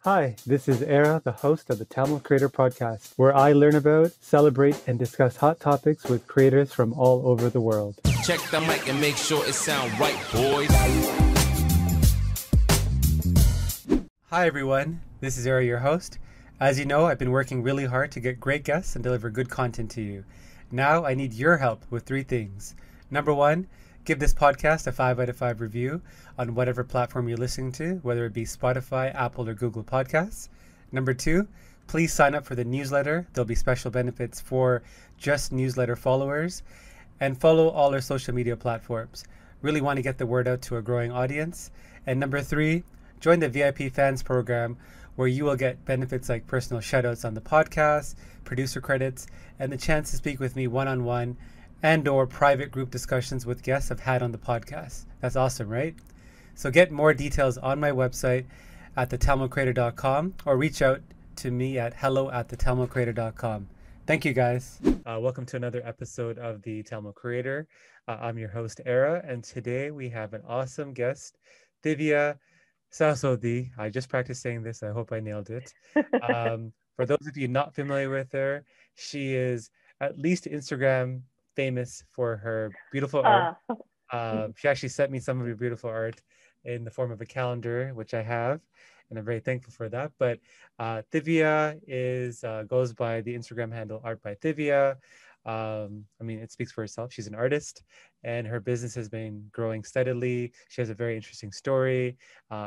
Hi, this is Era, the host of the Tamil Creator Podcast, where I learn about, celebrate, and discuss hot topics with creators from all over the world. Check the mic and make sure it sound right, boys. Hi, everyone. This is Era, your host. As you know, I've been working really hard to get great guests and deliver good content to you. Now, I need your help with three things. Number one, give this podcast a 5 out of 5 review on whatever platform you're listening to, whether it be Spotify, Apple, or Google Podcasts. Number two, please sign up for the newsletter. There'll be special benefits for just newsletter followers. And follow all our social media platforms. Really want to get the word out to a growing audience. And number three, join the VIP fans program, where you will get benefits like personal shoutouts on the podcast, producer credits, and the chance to speak with me one-on-one and or private group discussions with guests I've had on the podcast. That's awesome, right? So get more details on my website at thetamilcreator.com or reach out to me at hello@thetamilcreator.com. Thank you, guys. Welcome to another episode of the Tamil Creator. I'm your host, Era, and today we have an awesome guest, Thiviyaa Sehasothy. I just practiced saying this. I hope I nailed it. For those of you not familiar with her, she is at least Instagram famous for her beautiful art. She actually sent me some of her beautiful art in the form of a calendar, which I have, and I'm very thankful for that. But Thiviyaa goes by the Instagram handle Art By Thiviyaa. It speaks for itself. She's an artist, and her business has been growing steadily. She has a very interesting story.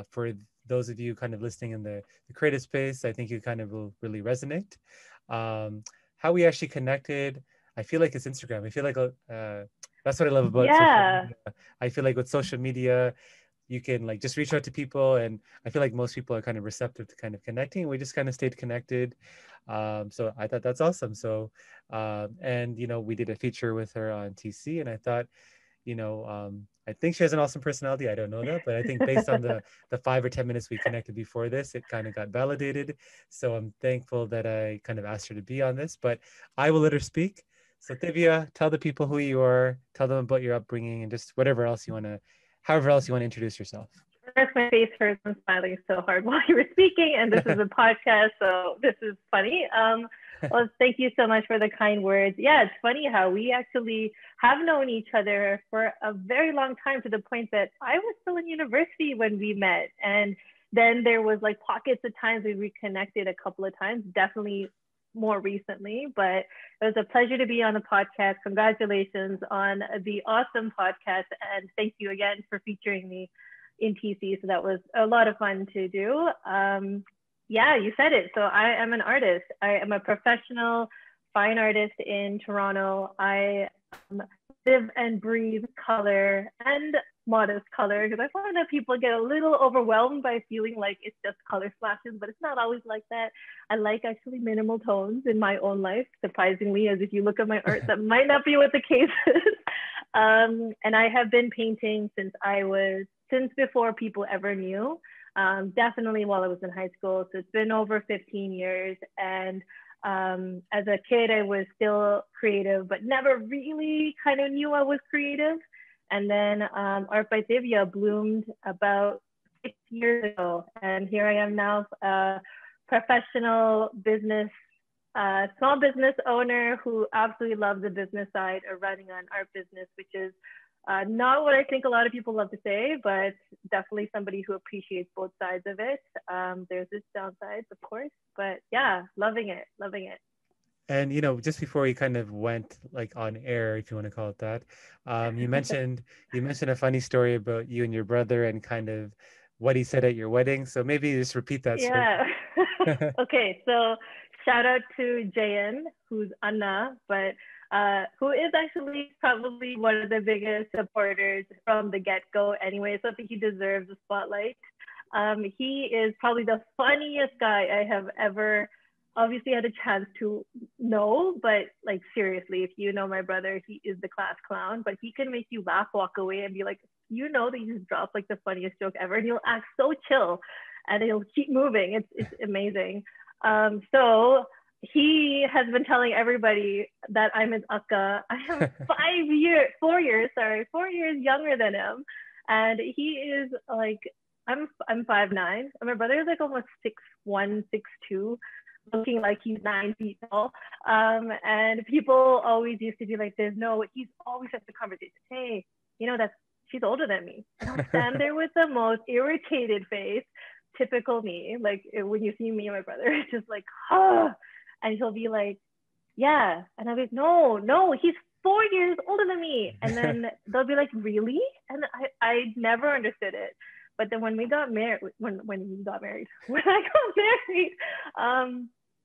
For those of you kind of listening in the creative space, I think you kind of will really resonate. How we actually connected, I feel like it's Instagram. I feel like that's what I love about social media. I feel like with social media, you can like just reach out to people, and I feel like most people are kind of receptive to kind of connecting. We just kind of stayed connected. So I thought that's awesome. So, we did a feature with her on TC, and I thought, I think she has an awesome personality. I don't know that, but I think based on the 5 or 10 minutes we connected before this, it kind of got validated. So I'm thankful that I kind of asked her to be on this, but I will let her speak. So Thiviyaa, tell the people who you are, tell them about your upbringing, and just however else you want to introduce yourself. First, my face hurts. I'm smiling so hard while you were speaking, and this is a podcast, so this is funny. Well, thank you so much for the kind words. Yeah, it's funny how we actually have known each other for a very long time, to the point that I was still in university when we met. And then there was like pockets of times we reconnected a couple of times, definitely more recently, but it was a pleasure to be on the podcast. Congratulations on the awesome podcast, and thank you again for featuring me in TC. So that was a lot of fun to do. Yeah, you said it. So I am an artist. I am a professional fine artist in Toronto. I live and breathe color and modest color, because I find that people get a little overwhelmed by feeling like it's just color splashes, but it's not always like that. I like actually minimal tones in my own life, surprisingly, as if you look at my art, that might not be what the case is. And I have been painting since before people ever knew, definitely while I was in high school. So it's been over 15 years. And as a kid, I was still creative, but never really kind of knew I was creative. And then Art by Thiviyaa bloomed about 6 years ago. And here I am now, professional business, small business owner who absolutely loves the business side of running an art business, which is not what I think a lot of people love to say, but definitely somebody who appreciates both sides of it. There's its downsides, of course, but yeah, loving it. And just before we kind of went like on air, if you want to call it that, you mentioned a funny story about you and your brother and kind of what he said at your wedding. So maybe just repeat that story. Yeah. Okay, so shout out to Jayan, who's Anna, but who is actually probably one of the biggest supporters from the get-go anyway. So I think he deserves the spotlight. He is probably the funniest guy I have ever obviously had a chance to know, but like seriously, if you know my brother, he is the class clown, but he can make you laugh, walk away, and be like, that he just dropped like the funniest joke ever, and he'll act so chill, and he'll keep moving. It's amazing. So he has been telling everybody that I'm his akka. I am 4 years younger than him, and he is like I'm 5'9", and my brother is like almost 6'1", 6'2", looking like he's 9 feet tall. And people always used to be like, "There's no." He's always at the conversation. Hey, that's she's older than me. And I'll stand there with the most irritated face, typical me. Like when you see me and my brother, it's just like, huh. And he'll be like, yeah. And I'll be like, no, he's 4 years older than me. And then they'll be like, really? And I never understood it. But then when we got married, when I got married,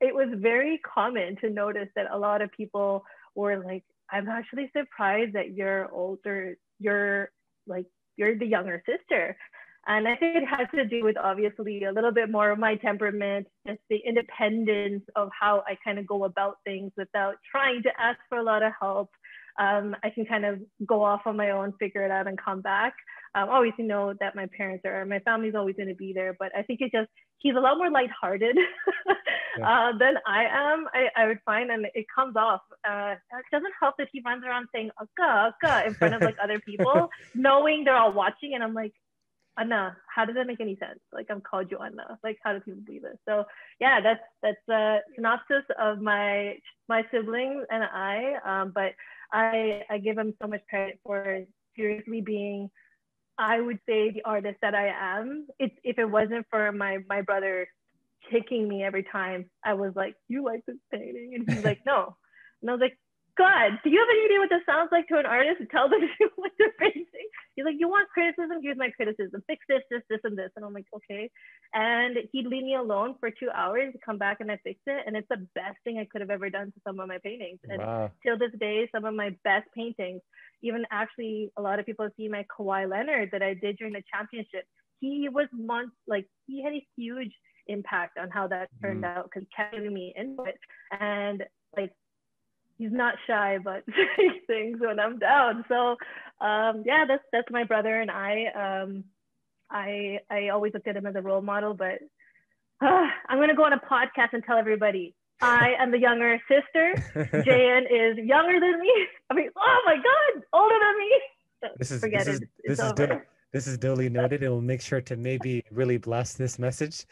it was very common to notice that a lot of people were like, I'm actually surprised that you're older. You're the younger sister. And I think it has to do with obviously a little bit more of my temperament, just the independence of how I kind of go about things without trying to ask for a lot of help. I can kind of go off on my own, figure it out, and come back. Always know that my family's always going to be there, but I think he's a lot more lighthearted than I am. I would find, and it comes off. It doesn't help that he runs around saying "akka, akka" in front of like other people, knowing they're all watching, and I'm like, Anna, how does that make any sense? Like, I'm called you Anna. Like, how do people believe this? So yeah, that's a synopsis of my siblings and I. But I give him so much credit for seriously being, I would say, the artist that I am. If it wasn't for my brother kicking me every time I was like, "You like this painting?" And he's like, "No." And I was like, "God, do you have any idea what this sounds like to an artist? Tell them to do what they're painting." He's like, "You want criticism? Here's my criticism. Fix this, this, this, and this." And I'm like, "Okay." And he'd leave me alone for 2 hours to come back and I fix it. And it's the best thing I could have ever done to some of my paintings. And Wow. till this day, some of my best paintings, even actually a lot of people see my Kawhi Leonard that I did during the championship. He was he had a huge impact on how that turned out because he kept giving me input. And like, he's not shy about saying things when I'm down. So yeah, that's my brother and I. I always looked at him as a role model, but I'm gonna go on a podcast and tell everybody I am the younger sister. JN is younger than me. I mean, oh my God, older than me. So this is duly noted. It will make sure to maybe really blast this message.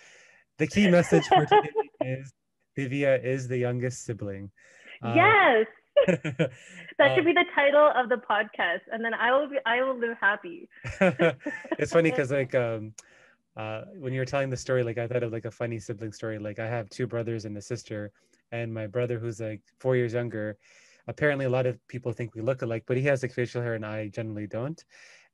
The key message for today is Thiviyaa is the youngest sibling. Yes. That should be the title of the podcast, and then I will live happy. It's funny because like when you were telling the story, like I thought of like a funny sibling story. Like I have 2 brothers and a sister, and my brother, who's like 4 years younger, apparently a lot of people think we look alike, but he has like facial hair and I generally don't.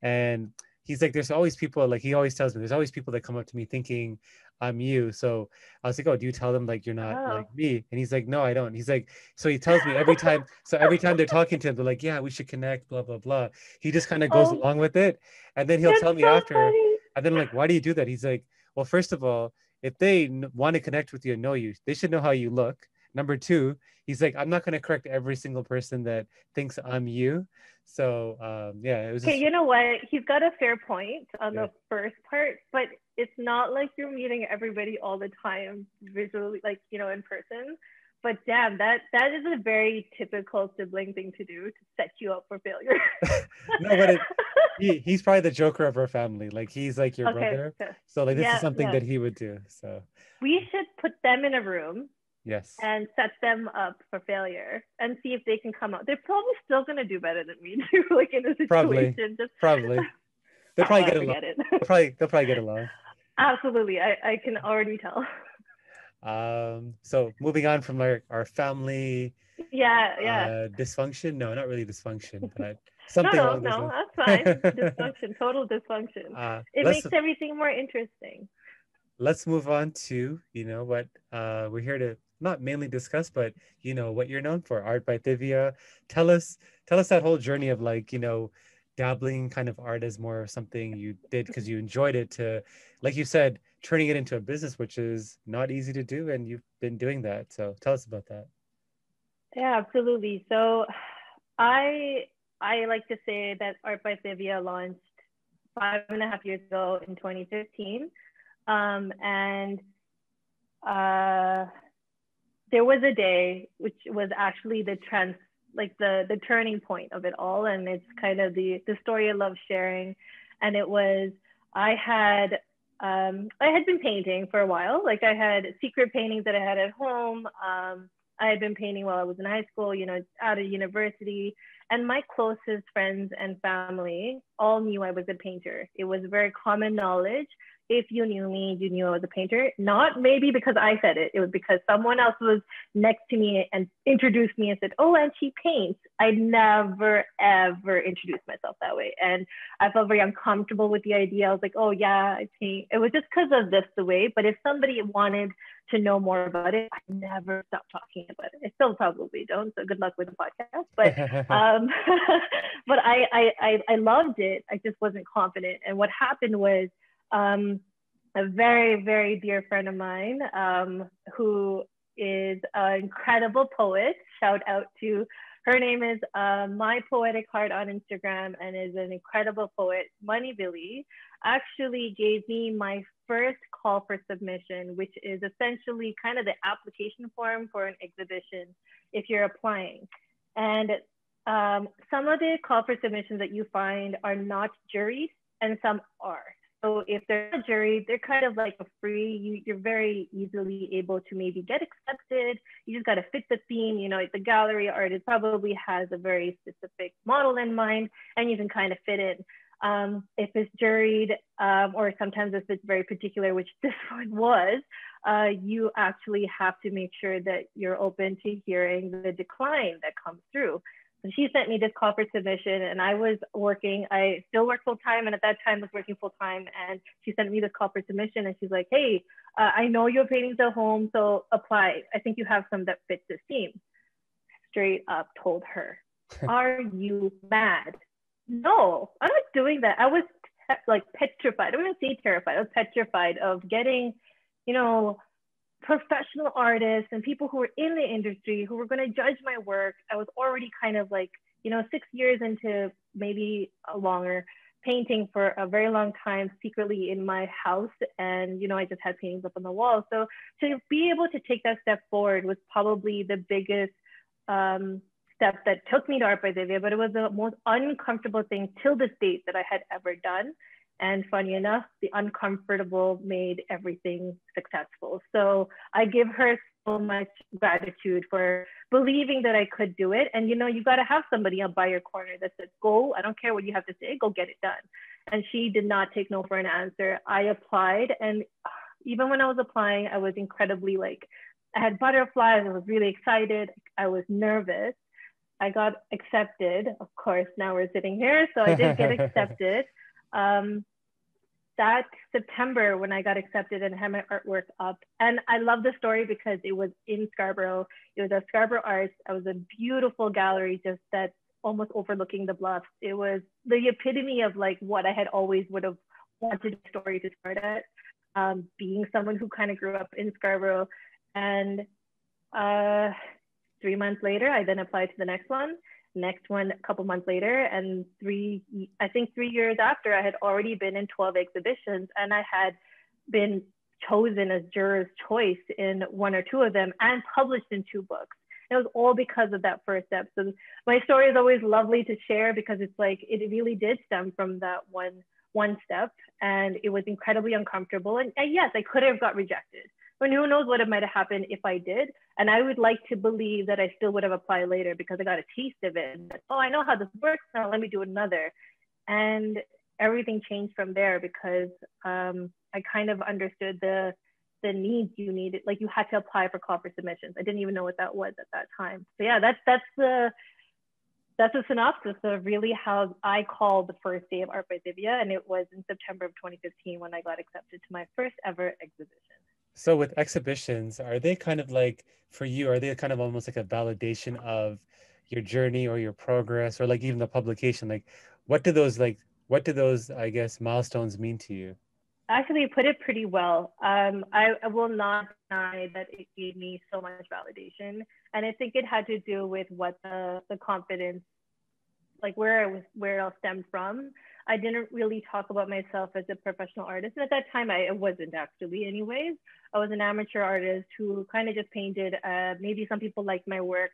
And he's like, there's always people, like he always tells me, there's always people that come up to me thinking I'm you. So I was like, oh, do you tell them like you're not like me? And he's like, no, I don't. He's like, so he tells me every time. So every time they're talking to him, they're like, yeah, we should connect, blah, blah, blah. He just kind of goes along with it. And then he'll tell me after. Funny. And then I'm like, why do you do that? He's like, well, first of all, if they want to connect with you and know you, they should know how you look. Number 2, he's like, I'm not going to correct every single person that thinks I'm you. So yeah, it was okay. You know what? He's got a fair point on the first part, but it's not like you're meeting everybody all the time visually, like, in person. But damn, that is a very typical sibling thing to do, to set you up for failure. No, but he's probably the joker of our family. Like he's like your brother. Okay. So like this is something that he would do. So we should put them in a room. Yes. And set them up for failure and see if they can come out. They're probably still gonna do better than we do, like in a situation. Probably. They'll probably get along. They'll probably get along. Absolutely. I can already tell. So moving on from our family dysfunction. No, not really dysfunction, but something. No, that's fine. Dysfunction, total dysfunction. It makes everything more interesting. Let's move on to, what we're here to not mainly discuss, but, what you're known for, Art by Thiviyaa. Tell us that whole journey of like, dabbling kind of art as more something you did because you enjoyed it to, like you said, turning it into a business, which is not easy to do. And you've been doing that. So tell us about that. Yeah, absolutely. So I like to say that Art by Thiviyaa launched 5.5 years ago in 2015. And there was a day which was actually the turning point of it all, and it's kind of the story I love sharing. And it was, I had I had been painting for a while. Like I had secret paintings that I had at home. I had been painting while I was in high school, you know, out of university. And my closest friends and family all knew I was a painter. It was very common knowledge. If you knew me, you knew I was a painter. Not maybe because I said it. It was because someone else was next to me and introduced me and said, "Oh, and she paints." I never, ever introduced myself that way. And I felt very uncomfortable with the idea. I was like, "Oh, yeah, I paint." It was just because of this the way. But if somebody wanted to know more about it, I never stopped talking about it. I still probably don't. So good luck with the podcast. But but I loved it. I just wasn't confident. And what happened was a very, very dear friend of mine who is an incredible poet. Shout out to her. Name is My Poetic Heart on Instagram and is an incredible poet. Money Billy actually gave me my first call for submission, which is essentially kind of the application form for an exhibition if you're applying. And some of the call for submissions that you find are not juried and some are. So if they're not juried, they're kind of like a free, you're very easily able to maybe get accepted. You just got to fit the theme. You know, the gallery artist probably has a very specific model in mind and you can kind of fit in. If it's juried or sometimes if it's very particular, which this one was, you actually have to make sure that you're open to hearing the decline that comes through. So she sent me this call for submission and I was working, I still work full time and at that time was working full time and she sent me this call for submission and she's like, "Hey, I know you have paintings at home, so apply. I think you have some that fit this theme." Straight up told her, "Are you mad? No, I'm not doing that." I was like petrified. I wouldn't say terrified. I was petrified of getting, you know, professional artists and people who were in the industry who were going to judge my work. I was already kind of like, you know, 6 years into maybe a longer painting for a very long time secretly in my house. And, you know, I just had paintings up on the wall. So to be able to take that step forward was probably the biggest step that took me to Art by Thiviyaa, but it was the most uncomfortable thing till this date that I had ever done. And funny enough, the uncomfortable made everything successful. So I give her so much gratitude for believing that I could do it. And, you know, you got to have somebody by your corner that says, "Go, I don't care what you have to say, go get it done." And she did not take no for an answer. I applied. And even when I was applying, I was incredibly like, I had butterflies. I was really excited. I was nervous. I got accepted. Of course, now we're sitting here. So I did get accepted. That September when I got accepted and had my artwork up. And I love the story because it was in Scarborough. It was at Scarborough Arts. It was a beautiful gallery just that's almost overlooking the bluffs. It was the epitome of like what I had always would have wanted a story to start at, being someone who kind of grew up in Scarborough. And 3 months later, I then applied to the next one a couple months later, and 3 years after, I had already been in 12 exhibitions and I had been chosen as juror's choice in 1 or 2 of them and published in 2 books. It was all because of that first step. So my story is always lovely to share because it's like, it really did stem from that one step and it was incredibly uncomfortable. And yes, I could have got rejected. But who knows what might have happened if I did. And I would like to believe that I still would have applied later because I got a taste of it. And, oh, I know how this works now, let me do another. And everything changed from there because I kind of understood the needs you needed. Like you had to apply for call for submissions. I didn't even know what that was at that time. So yeah, that's a synopsis of really how I called the first day of Art by Thiviyaa. And it was in September of 2015 when I got accepted to my first ever exhibition. So with exhibitions, are they kind of like, for you, are they kind of almost like a validation of your journey or your progress or like even the publication? Like what do those, I guess, milestones mean to you? Actually, you put it pretty well. I will not deny that it gave me so much validation. And I think it had to do with what the confidence, like where it all stemmed from. I didn't really talk about myself as a professional artist. And at that time, I wasn't actually anyways. I was an amateur artist who kind of just painted. Maybe some people liked my work.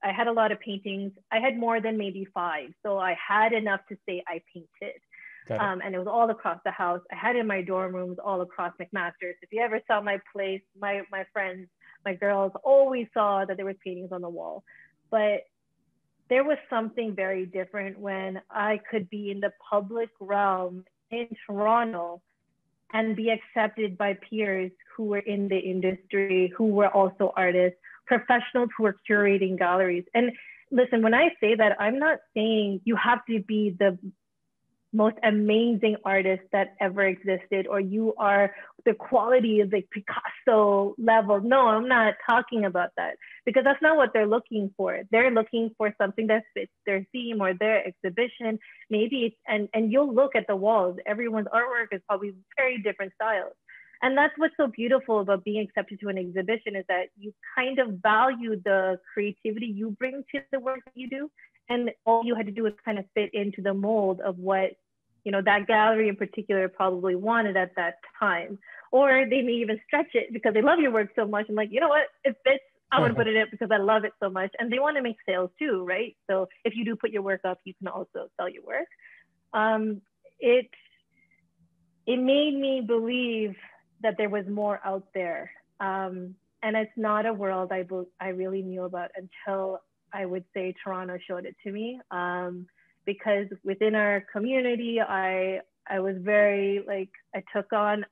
I had a lot of paintings. I had more than maybe 5. So I had enough to say I painted. Got it. And it was all across the house. I had it in my dorm rooms all across McMaster's. If you ever saw my place, my friends, my girls always saw that there was paintings on the wall. But there was something very different when I could be in the public realm in Toronto and be accepted by peers who were in the industry, who were also artists, professionals who were curating galleries. And listen, when I say that, I'm not saying you have to be the most amazing artist that ever existed, or you are the quality of the Picasso level. No, I'm not talking about that, because that's not what they're looking for. They're looking for something that fits their theme or their exhibition. Maybe it's, and you'll look at the walls, everyone's artwork is probably very different styles. And that's what's so beautiful about being accepted to an exhibition, is that you kind of value the creativity you bring to the work that you do. And all you had to do was kind of fit into the mold of what, you know, that gallery in particular probably wanted at that time. Or they may even stretch it because they love your work so much and like, you know what, it fits, I want to put it in because I love it so much. And they want to make sales too, right? So if you do put your work up, you can also sell your work. It made me believe that there was more out there. And it's not a world I really knew about until, I would say, Toronto showed it to me. Because within our community, I was very, like, I took on,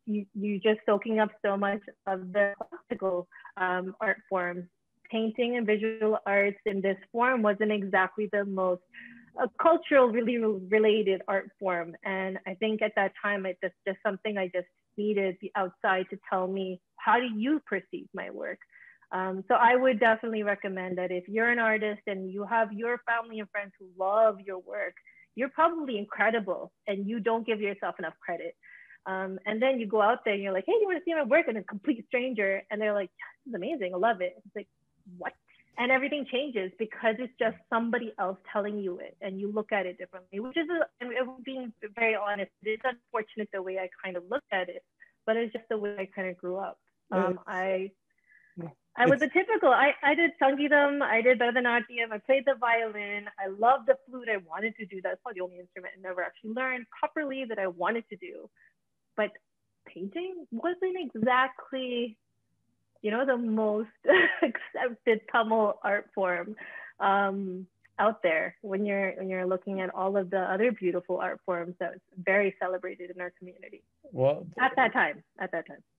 you just soaking up so much of the classical art forms. Painting and visual arts in this form wasn't exactly the most cultural, really related art form. And I think at that time, it's just something I just needed the outside to tell me, how do you perceive my work? So I would definitely recommend that if you're an artist and you have your family and friends who love your work, you're probably incredible and you don't give yourself enough credit. And then you go out there and you're like, hey, you want to see my work? And a complete stranger, and they're like, this is amazing, I love it. It's like, what? And everything changes because it's just somebody else telling you it, and you look at it differently, which is, being very honest, it's unfortunate the way I kind of looked at it, but it's just the way I kind of grew up. I was a typical, I did Sangeetam, I did Bharatanatyam, I played the violin, I loved the flute, I wanted to do that. It's probably the only instrument I never actually learned properly that I wanted to do. But painting wasn't exactly, you know, the most accepted Tamil art form out there when you're looking at all of the other beautiful art forms that's very celebrated in our community. Well, at that time.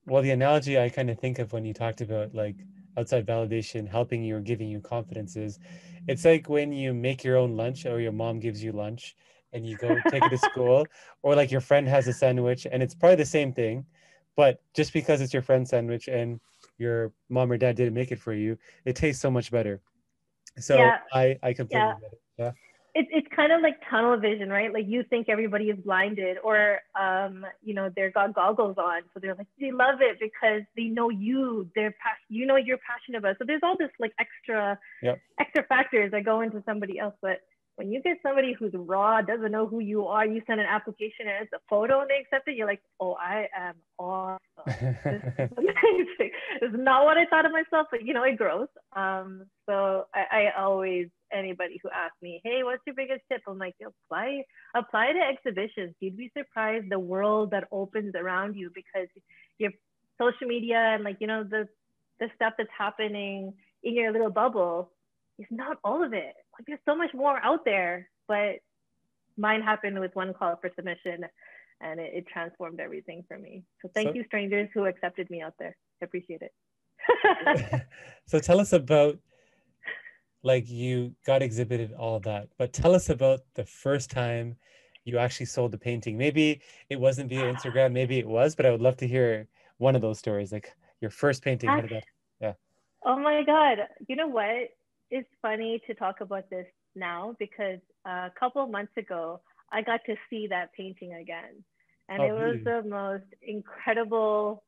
Well, the analogy I kind of think of when you talked about like outside validation helping you or giving you confidence is, it's like when you make your own lunch or your mom gives you lunch and you go take it to school, or like your friend has a sandwich and it's probably the same thing, but just because it's your friend's sandwich and your mom or dad didn't make it for you, it tastes so much better. So Yeah, I completely yeah. get it. Yeah. It's kind of like tunnel vision, right? Like you think everybody is blinded, or you know, they've got goggles on, so they're like, they love it because they know you, you know, you're passionate about it. So there's all this like extra factors that go into somebody else. But when you get somebody who's raw, doesn't know who you are, you send an application and it's a photo and they accept it, you're like, oh, I am awesome. This is amazing. It's not what I thought of myself, but you know, it grows. So I always, anybody who asks me, hey, what's your biggest tip? I'm like, apply to exhibitions. You'd be surprised the world that opens around you, because your social media and, like, you know, the stuff that's happening in your little bubble is not all of it. Like, there's so much more out there. But mine happened with one call for submission, and it transformed everything for me. So thank you, strangers who accepted me out there. I appreciate it. So tell us about, like, you got exhibited, all that, but tell us about the first time you actually sold the painting. Maybe it wasn't via Instagram, maybe it was, but I would love to hear one of those stories, like your first painting. How did that? Yeah. Oh my God. You know what? It's funny to talk about this now, because a couple of months ago, I got to see that painting again. And it was the most incredible,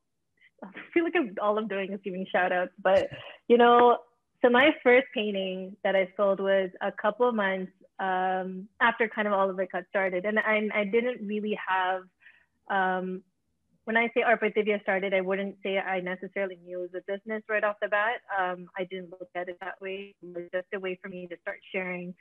I feel like all I'm doing is giving shout outs, but you know, so my first painting that I sold was a couple of months after kind of all of it got started. And I didn't really have, when I say Art by Thiviyaa started, I wouldn't say I necessarily knew it was a business right off the bat. I didn't look at it that way. It was just a way for me to start sharing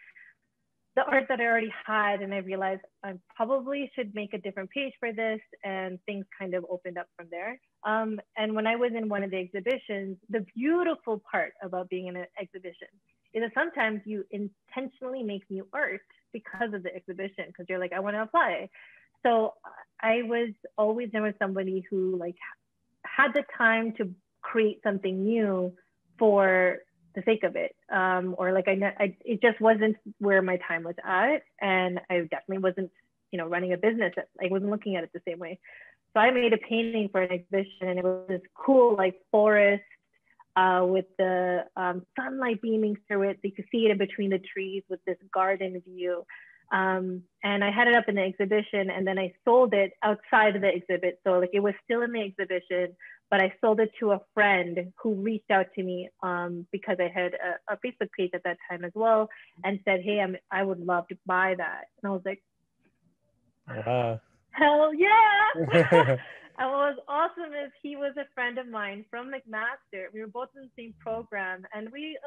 the art that I already had, and I realized I probably should make a different page for this, and things kind of opened up from there. And when I was in one of the exhibitions, the beautiful part about being in an exhibition is that sometimes you intentionally make new art because of the exhibition, because you're like, I want to apply. So I was always known as somebody who like had the time to create something new for the sake of it, or like it just wasn't where my time was at, and I definitely wasn't, you know, running a business. I wasn't looking at it the same way. So I made a painting for an exhibition, and it was this cool like forest with the sunlight beaming through it, so you could see it in between the trees with this garden view. And I had it up in the exhibition, and then I sold it outside of the exhibit. So like it was still in the exhibition, but I sold it to a friend who reached out to me because I had a Facebook page at that time as well, and said, hey, I would love to buy that. And I was like, Wow. hell yeah. And what was awesome is he was a friend of mine from McMaster. We were both in the same program, and we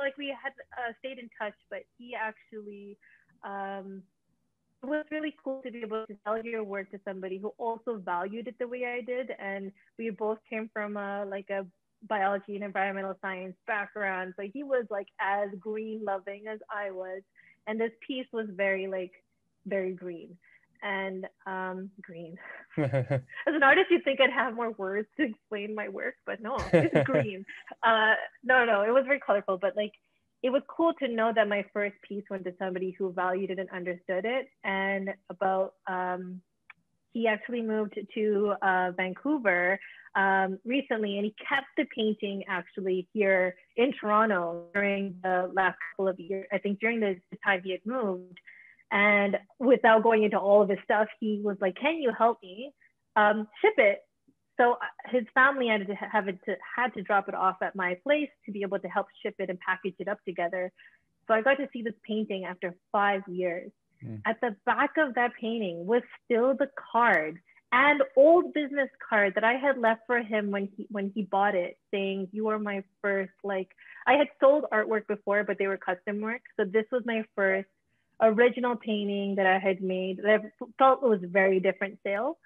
had stayed in touch, but he actually, it was really cool to be able to sell your work to somebody who also valued it the way I did. And we both came from like a biology and environmental science background. So he was like as green loving as I was. And this piece was very green. And green. As an artist, you'd think I'd have more words to explain my work, but no, it's green. No, it was very colorful, but like, it was cool to know that my first piece went to somebody who valued it and understood it. And he actually moved to Vancouver recently, and he kept the painting actually here in Toronto during the last couple of years. I think during the time he had moved. And without going into all of his stuff, he was like, can you help me ship it? So his family had to drop it off at my place to be able to help ship it and package it up together. So I got to see this painting after 5 years. At the back of that painting was still the card, and old business card that I had left for him when he bought it, saying, you are my first, like, I had sold artwork before, but they were custom work. So this was my first original painting that I had made that I felt was a very different sale.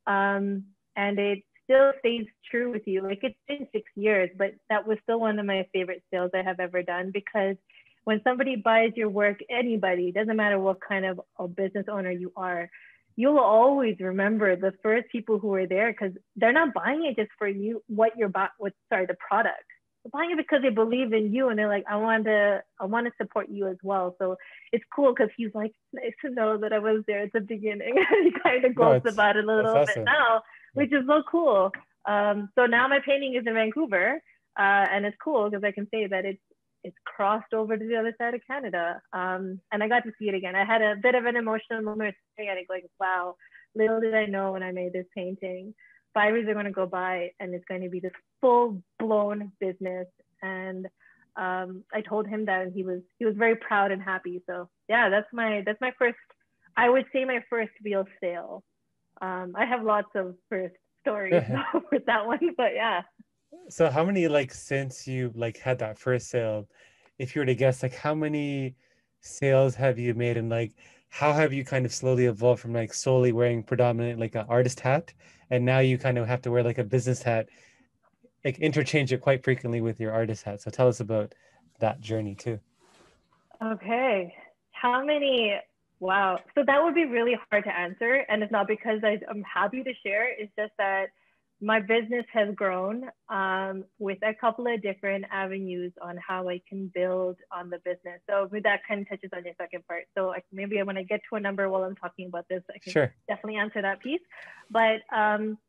And it still stays true with you. Like, it's been 6 years, but that was still one of my favorite sales I have ever done, because when somebody buys your work, anybody, doesn't matter what kind of a business owner you are, you'll always remember the first people who were there, because they're not buying it just for you, the product. They're buying it because they believe in you, and they're like, I want to support you as well. So it's cool because he's like, nice to know that I was there at the beginning. He kind of gloats about it a little bit now, which is so cool. So now my painting is in Vancouver, and it's cool because I can say that it's crossed over to the other side of Canada. And I got to see it again. I had a bit of an emotional moment staring at it, like, wow, little did I know when I made this painting, 5 years are going to go by and it's going to be this full-blown business. And I told him that, and he was very proud and happy. So yeah, that's my first, I would say my first real sale. I have lots of first stories with that one, but yeah. So how many, like, since you like had that first sale, if you were to guess, like, how many sales have you made, and like how have you kind of slowly evolved from like solely wearing predominantly like an artist hat, and now you kind of have to wear like a business hat, like interchange it quite frequently with your artist hat. So tell us about that journey too. Okay. How many? Wow. So that would be really hard to answer. And it's not because I'm happy to share. It's just that my business has grown with a couple of different avenues on how I can build on the business. So that kind of touches on your second part. So maybe when I get to a number while I'm talking about this, I can definitely answer that piece. But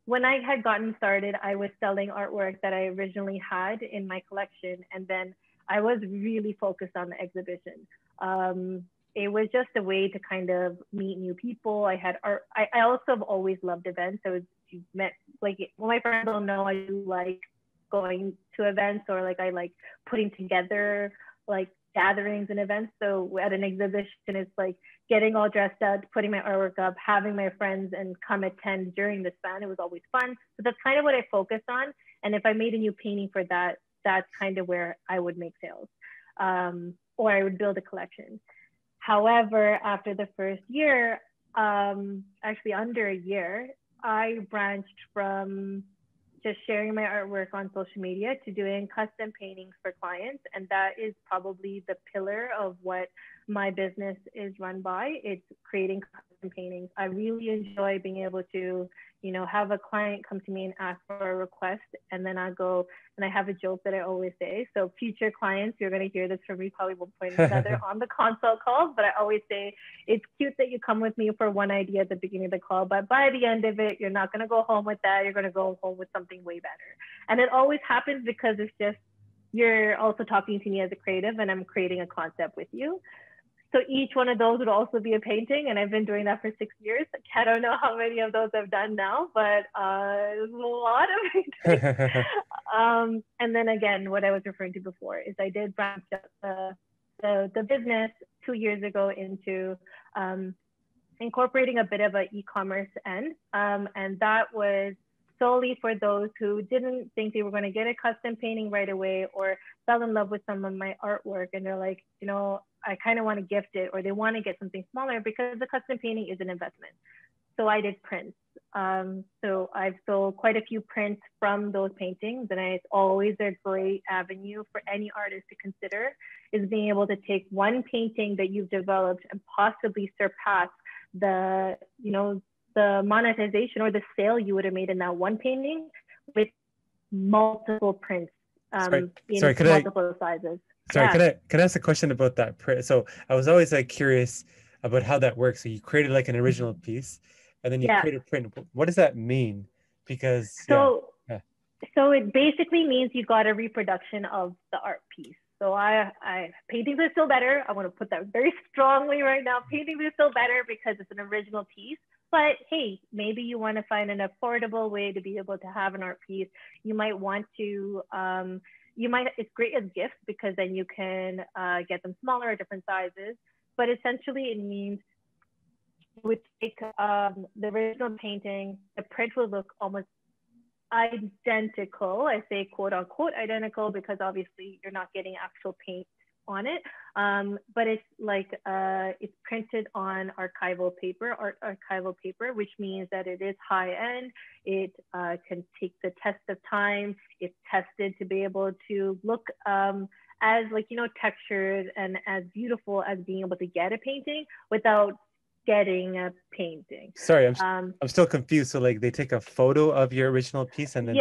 when I had gotten started, I was selling artwork that I originally had in my collection. And then I was really focused on the exhibition. It was just a way to kind of meet new people. I had art. I also have always loved events. So you met, like, well, my friends don't know I do like going to events, or like I like putting together like gatherings and events. So at an exhibition, it's like getting all dressed up, putting my artwork up, having my friends and come attend during the span. It was always fun. So that's kind of what I focused on. And if I made a new painting for that, that's kind of where I would make sales, or I would build a collection. However, after the first year, actually under a year, I branched from just sharing my artwork on social media to doing custom paintings for clients. And that is probably the pillar of what my business is run by. It's creating custom paintings. I really enjoy being able to, you know, have a client come to me and ask for a request. And then I go, and I have a joke that I always say. So future clients, you're going to hear this from me probably one point or another on the consult calls, but I always say, it's cute that you come with me for one idea at the beginning of the call, but by the end of it, you're not going to go home with that. You're going to go home with something way better. And it always happens because it's just, you're also talking to me as a creative and I'm creating a concept with you. So each one of those would also be a painting. And I've been doing that for 6 years. I don't know how many of those I've done now, but there's a lot of paintings. And then again, what I was referring to before is I did branch out the business 2 years ago into incorporating a bit of an e-commerce end. And that was solely for those who didn't think they were going to get a custom painting right away or fell in love with some of my artwork. And they're like, you know, I kind of want to gift it, or they want to get something smaller because the custom painting is an investment. So I did prints. So I've sold quite a few prints from those paintings, and it's always a great avenue for any artist to consider, is being able to take one painting that you've developed and possibly surpass the, you know, the monetization or the sale you would have made in that one painting with multiple prints in multiple sizes. Sorry, Yeah. can I ask a question about that print? So I was always like curious about how that works. So you created like an original piece, and then you create a print. What does that mean? Because so it basically means you got a reproduction of the art piece. So paintings are still better. I want to put that very strongly right now. Paintings are still better because it's an original piece. But hey, maybe you want to find an affordable way to be able to have an art piece. You might want to, it's great as gifts because then you can get them smaller or different sizes. But essentially it means you would take the original painting, the print will look almost identical. I say quote unquote identical because obviously you're not getting actual paint on it, but it's like it's printed on archival paper, archival paper, which means that it is high end. It can take the test of time. It's tested to be able to look as, like, you know, textured and as beautiful as being able to get a painting without getting a painting. Sorry, I'm still confused. So like they take a photo of your original piece and then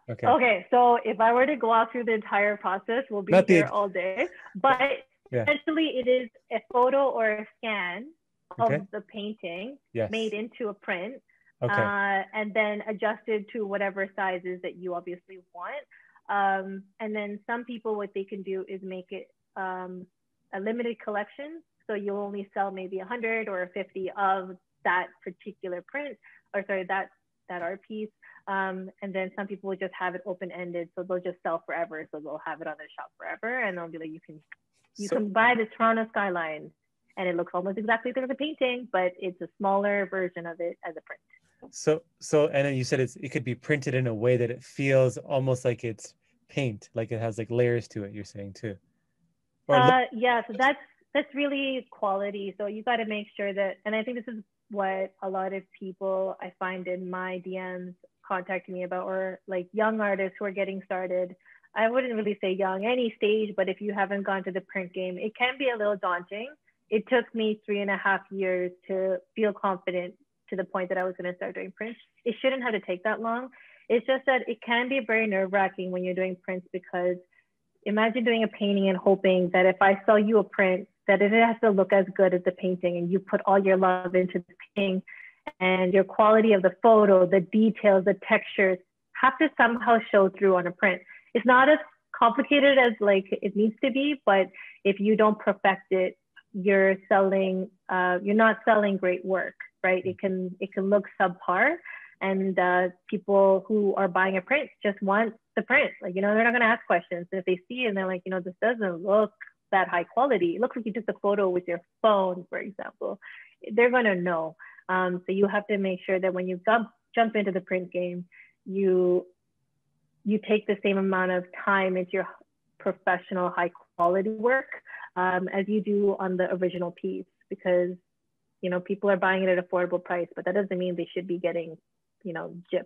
okay. So if I were to go out through the entire process, we'll be here all day. But essentially it is a photo or a scan of the painting made into a print, and then adjusted to whatever sizes that you obviously want. And then some people, what they can do is make it a limited collection. So you'll only sell maybe 100 or 50 of that particular print, or sorry, that art piece. And then some people will just have it open-ended, so they'll just sell forever. So they'll have it on their shop forever, and they'll be like, you can buy the Toronto skyline, and it looks almost exactly like a painting, but it's a smaller version of it as a print. So and then you said it could be printed in a way that it feels almost like it's paint, like it has like layers to it. You're saying too. Yeah. So that's really quality. So you got to make sure that, and I think this is what a lot of people I find in my DMs contact me about, or like young artists who are getting started. I wouldn't really say young, any stage, but if you haven't gone to the print game, it can be a little daunting. It took me 3.5 years to feel confident to the point that I was going to start doing prints. It shouldn't have to take that long. It's just that it can be very nerve-wracking when you're doing prints, because imagine doing a painting and hoping that if I sell you a print, that it has to look as good as the painting, and you put all your love into the painting, and your quality of the photo, the details, the textures have to somehow show through on a print. It's not as complicated as like it needs to be, but if you don't perfect it, you're not selling great work, right? It can look subpar, and people who are buying a print just want the print. Like, you know, they're not going to ask questions. And if they see it and they're like, you know, this doesn't look that high quality, it looks like you took the photo with your phone, for example, they're going to know. So you have to make sure that when you jump into the print game, you take the same amount of time into your professional high quality work, as you do on the original piece, because, people are buying it at affordable price, but that doesn't mean they should be getting, gypped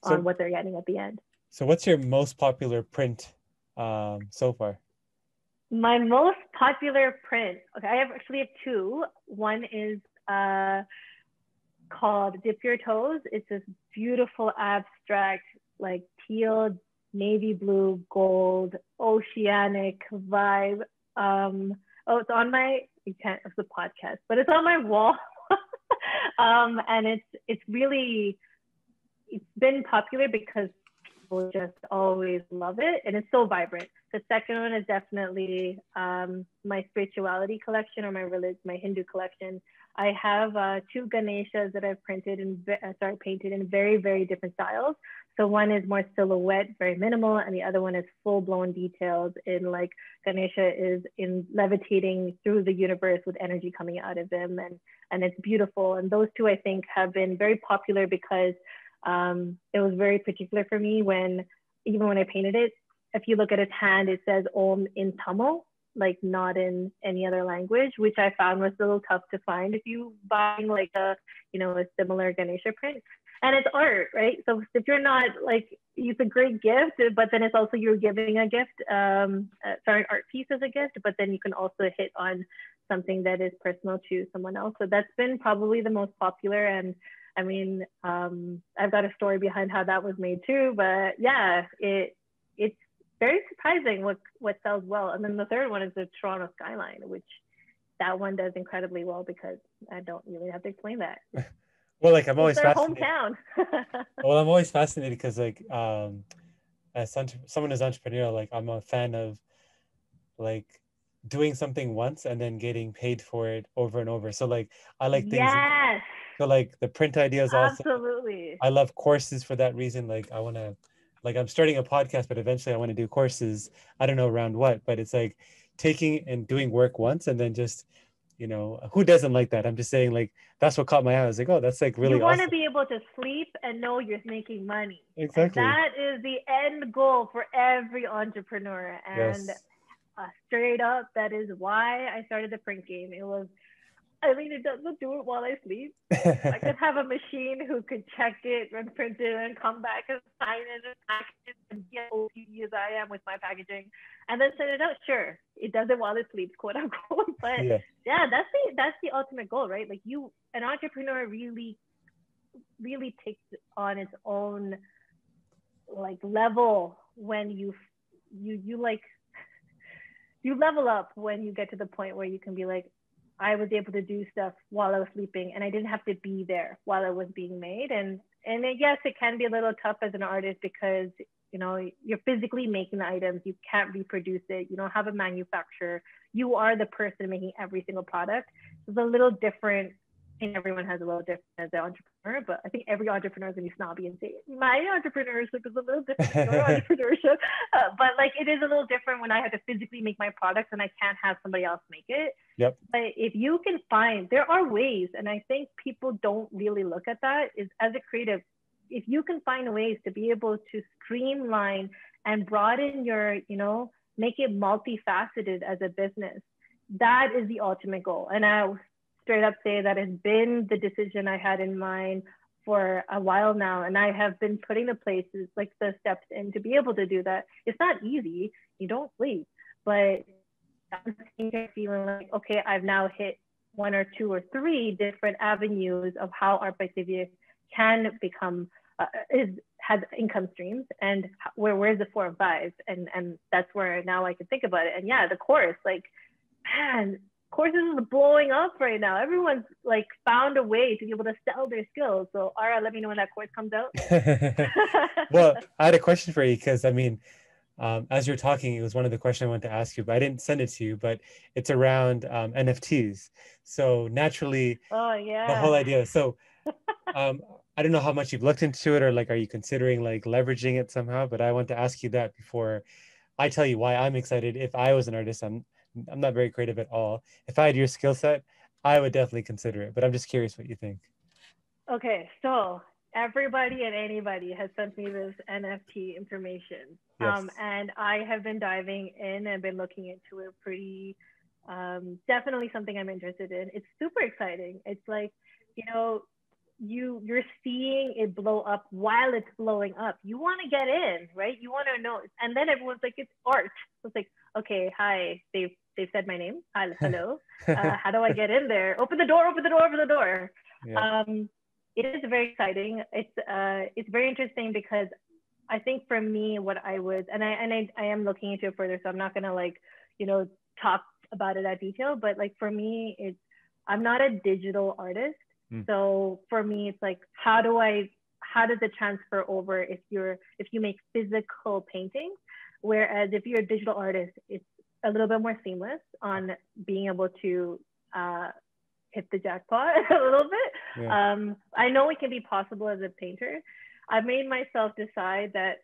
on what they're getting at the end. So what's your most popular print so far? My most popular print, okay, I actually have two. One is called Dip Your Toes. It's this beautiful abstract, like teal, navy blue, gold, oceanic vibe. It's on my, it's a podcast, but it's on my wall. And it's really, it's been popular because people just always love it, and it's so vibrant. The second one is definitely my spirituality collection, or my Hindu collection. I have two Ganeshas that I've painted in very, very different styles. So one is more silhouette, very minimal, and the other one is full-blown details in, like, Ganesha is in levitating through the universe with energy coming out of him, and it's beautiful. And those two, I think, have been very popular because it was very particular for me even when I painted it. If you look at its hand, it says Om in Tamil, like not in any other language, which I found was a little tough to find if you buying like a similar Ganesha print. And it's art, right? So if you're not like, it's a great gift, but then it's also you're giving a gift, an art piece as a gift, but then you can also hit on something that is personal to someone else. So that's been probably the most popular. And I mean, I've got a story behind how that was made too, but yeah, it's very surprising what sells well. And then the third one is the Toronto skyline, which that one does incredibly well because I don't really have to explain that. Well, like I'm always their fascinated. Hometown. Well, I'm always fascinated because like as someone who's entrepreneurial, like I'm a fan of like doing something once and then getting paid for it over and over. So like I like things. Yes. So like the print idea is also. Absolutely. I love courses for that reason. Like I want to, like I'm starting a podcast, but eventually I want to do courses. I don't know around what, but it's like taking and doing work once and then just, who doesn't like that? I'm just saying like, that's what caught my eye. I was like, oh, that's like really You want awesome. to be able to sleep and know you're making money. Exactly. And that is the end goal for every entrepreneur. And Yes. Straight up, that is why I started the print game. It doesn't do it while I sleep. I could have a machine who could check it and print it and come back and sign it and package it and get OCD as I am with my packaging and then send it out. Sure, it does it while it sleeps, quote unquote. But yeah, that's the ultimate goal, right? Like an entrepreneur really, really takes it on its own like level when you level up when you get to the point where you can be like, I was able to do stuff while I was sleeping and I didn't have to be there while it was being made. And yes, it can be a little tough as an artist because, you're physically making the items. You can't reproduce it. You don't have a manufacturer. You are the person making every single product. It's a little different. And everyone has a little different as an entrepreneur, but I think every entrepreneur is going to be snobby and say, my entrepreneurship is a little different than your entrepreneurship. But like, it is a little different when I have to physically make my products and I can't have somebody else make it. Yep. But if you can find, there are ways, and I think people don't really look at that, is as a creative, if you can find ways to be able to streamline and broaden your, make it multifaceted as a business, that is the ultimate goal. And I straight up say that has been the decision I had in mind for a while now. And I have been putting the places, like the steps in to be able to do that. It's not easy. You don't sleep, but I'm feeling like, okay, I've now hit one or two or three different avenues of how Art by Thiviyaa can become, has income streams, and where's the 4 and 5? And that's where now I can think about it. And yeah, the course, like, man, courses are blowing up right now. Everyone's like found a way to be able to sell their skills. So Ara, let me know when that course comes out. Well, I had a question for you because I mean, as you're talking, it was one of the questions I wanted to ask you, but I didn't send it to you, but it's around NFTs. So naturally, oh yeah, the whole idea. So I don't know how much you've looked into it or like, are you considering like leveraging it somehow? But I want to ask you that before I tell you why I'm excited. If I was an artist, I'm not very creative at all. If I had your skill set, I would definitely consider it, but I'm just curious what you think. Okay, so everybody and anybody has sent me this NFT information. Yes. And I have been diving in and been looking into it pretty definitely something I'm interested in. It's super exciting. It's like, you know, you're seeing it blow up while it's blowing up. You want to get in, right? You want to know. And then everyone's like, it's art. So it's like, okay, hi, they've said my name. Hi, hello. How do I get in there? Open the door, open the door, open the door. Yeah. It is very exciting. It's very interesting because I think for me, what I would, and I am looking into it further, so I'm not gonna like, you know, talk about it at detail, but like for me, I'm not a digital artist. So for me, it's like, how does it transfer over if you make physical paintings? Whereas if you're a digital artist, it's a little bit more seamless on being able to hit the jackpot a little bit. Yeah. I know it can be possible as a painter. I made myself decide that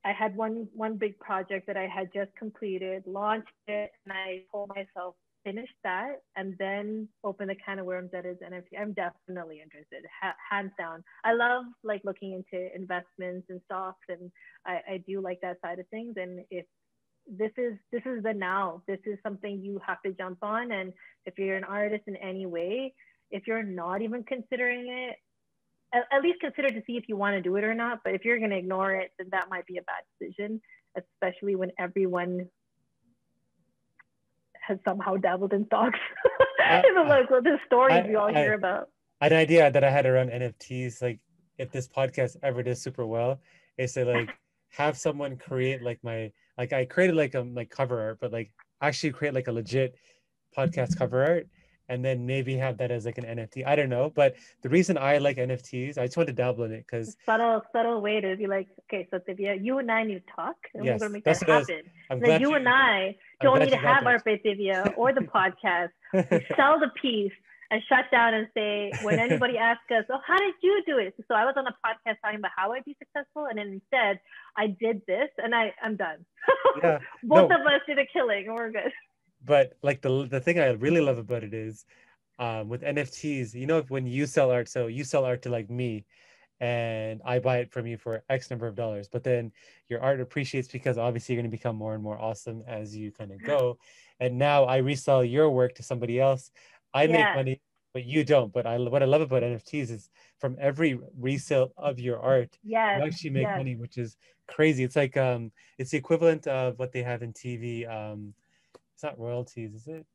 I had one big project that I had just completed, launched it, and I told myself, finish that and then open the can of worms that is NFT. I'm definitely interested, hands down. I love like looking into investments and stocks, and I do like that side of things. And if this is the now, this is something you have to jump on. And if you're an artist in any way, if you're not even considering it, at least consider to see if you want to do it or not. But if you're going to ignore it, then that might be a bad decision, especially when everyone has somehow dabbled in stocks. Like the stories we all hear about. An idea that I had around NFTs, like if this podcast ever does super well, is to like have someone create like I created like cover art, but like actually create like a legit podcast cover art, and then maybe have that as like an NFT. I don't know, but the reason I like NFTs, I just want to dabble in it because subtle way to be like, okay, so Thiviyaa, you and I need to talk, and yes, we're gonna make that's that what happen. I'm Then you and I don't need to have Art By Thiviyaa or the podcast. We sell the piece and shut down and say, when anybody asks us, oh, how did you do it? So I was on a podcast talking about how I'd be successful, and then instead I did this, and I'm done. Yeah, Both of us did a killing, and we're good. But like the thing I really love about it is with NFTs, you know, when you sell art, so you sell art to like me and I buy it from you for X number of dollars, but then your art appreciates because obviously you're going to become more and more awesome as you kind of go. And now I resell your work to somebody else. I make money, but you don't. But what I love about NFTs is from every resale of your art, you actually make money, which is crazy. It's like it's the equivalent of what they have in TV. It's not royalties, is it?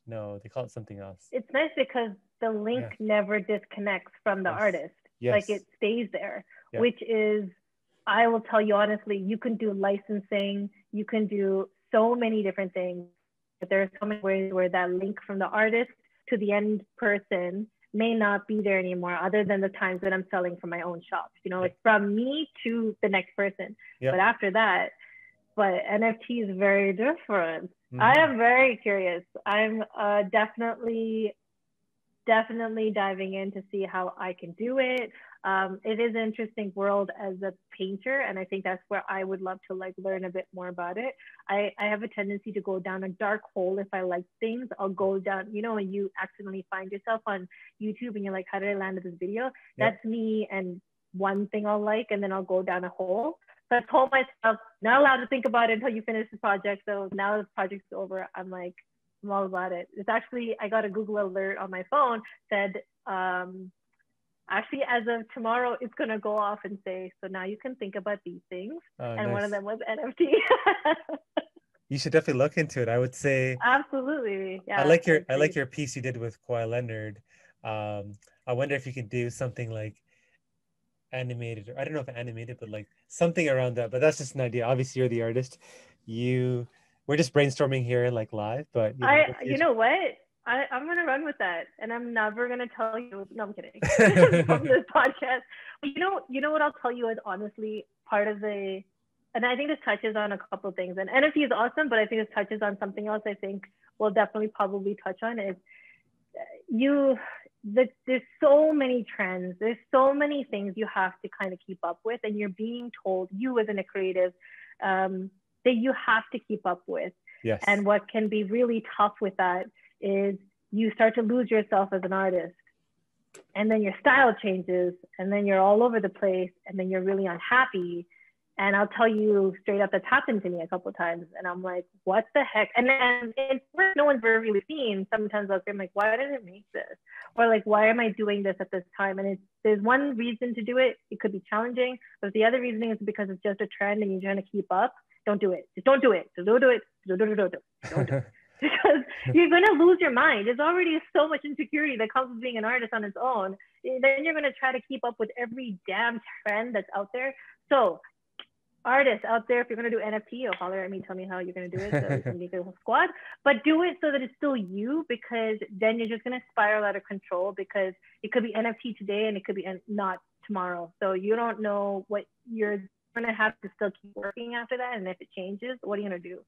No, they call it something else. It's nice because the link never disconnects from the artist. Like it stays there, which is, I will tell you honestly, you can do licensing, you can do so many different things, but there are so many ways where that link from the artist to the end person may not be there anymore, other than the times that I'm selling from my own shop. You know, it's from me to the next person. But after that, but NFT is very different. I am very curious. I'm definitely diving in to see how I can do it. It is an interesting world as a painter, and I think that's where I would love to like learn a bit more about it. I have a tendency to go down a dark hole if I like things. I'll go down, you know, when you accidentally find yourself on YouTube and you're like, how did I land this video? That's me and one thing I'll like, and then I'll go down a hole. So I told myself, not allowed to think about it until you finish the project. So now the project's over, I'm all about it. It's actually, I got a Google alert on my phone, said, actually, as of tomorrow, it's going to go off and say, so now you can think about these things. And one of them was NFT. You should definitely look into it. I would say. Absolutely. Yeah. I like your piece you did with Kawhi Leonard. I wonder if you could do something like animated, or I don't know if animated, but like something around that. But that's just an idea. Obviously, you're the artist. We're just brainstorming here, like live. But you know what? I'm gonna run with that, and I'm never gonna tell you. No, I'm kidding. From this podcast, but you know what I'll tell you is honestly part of the, and I think this touches on a couple of things. And NFT is awesome, but I think this touches on something else. I think we'll definitely probably touch on is there's so many trends, there's so many things you have to kind of keep up with, and you're being told, you as a creative, that you have to keep up with. Yes. And what can be really tough with that is you start to lose yourself as an artist, and then your style changes, and then you're all over the place, and then you're really unhappy. And I'll tell you straight up, that's happened to me a couple of times. And I'm like, what the heck? And then in work no one's ever really seen, sometimes I'll say, I'm like, why did I make this? Or like, why am I doing this at this time? And there's one reason to do it. It could be challenging, but the other reason is because it's just a trend and you're trying to keep up. Don't do it. Just don't do it. Just don't do it. Don't do it. Because you're going to lose your mind. There's already so much insecurity that comes with being an artist on its own. Then you're going to try to keep up with every damn trend that's out there. So artists out there, if you're going to do NFT, you'll holler at me, tell me how you're going to do it so we can make a whole squad. But do it so that it's still you, because then you're just going to spiral out of control, because it could be NFT today and it could be not tomorrow. So you don't know what you're going to have to still keep working after that. And if it changes, what are you going to do?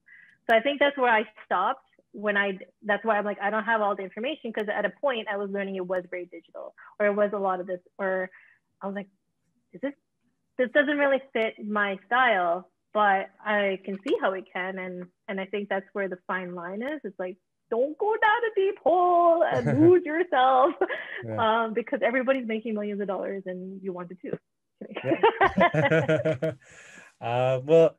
So I think that's where I stopped. That's why I'm like, I don't have all the information, because at a point I was learning it was very digital, or it was a lot of this, or I was like, this doesn't really fit my style, but I can see how it can. And I think that's where the fine line is. It's like, don't go down a deep hole and lose yourself. Yeah. Because everybody's making millions of dollars and you want it too. Yeah. Well,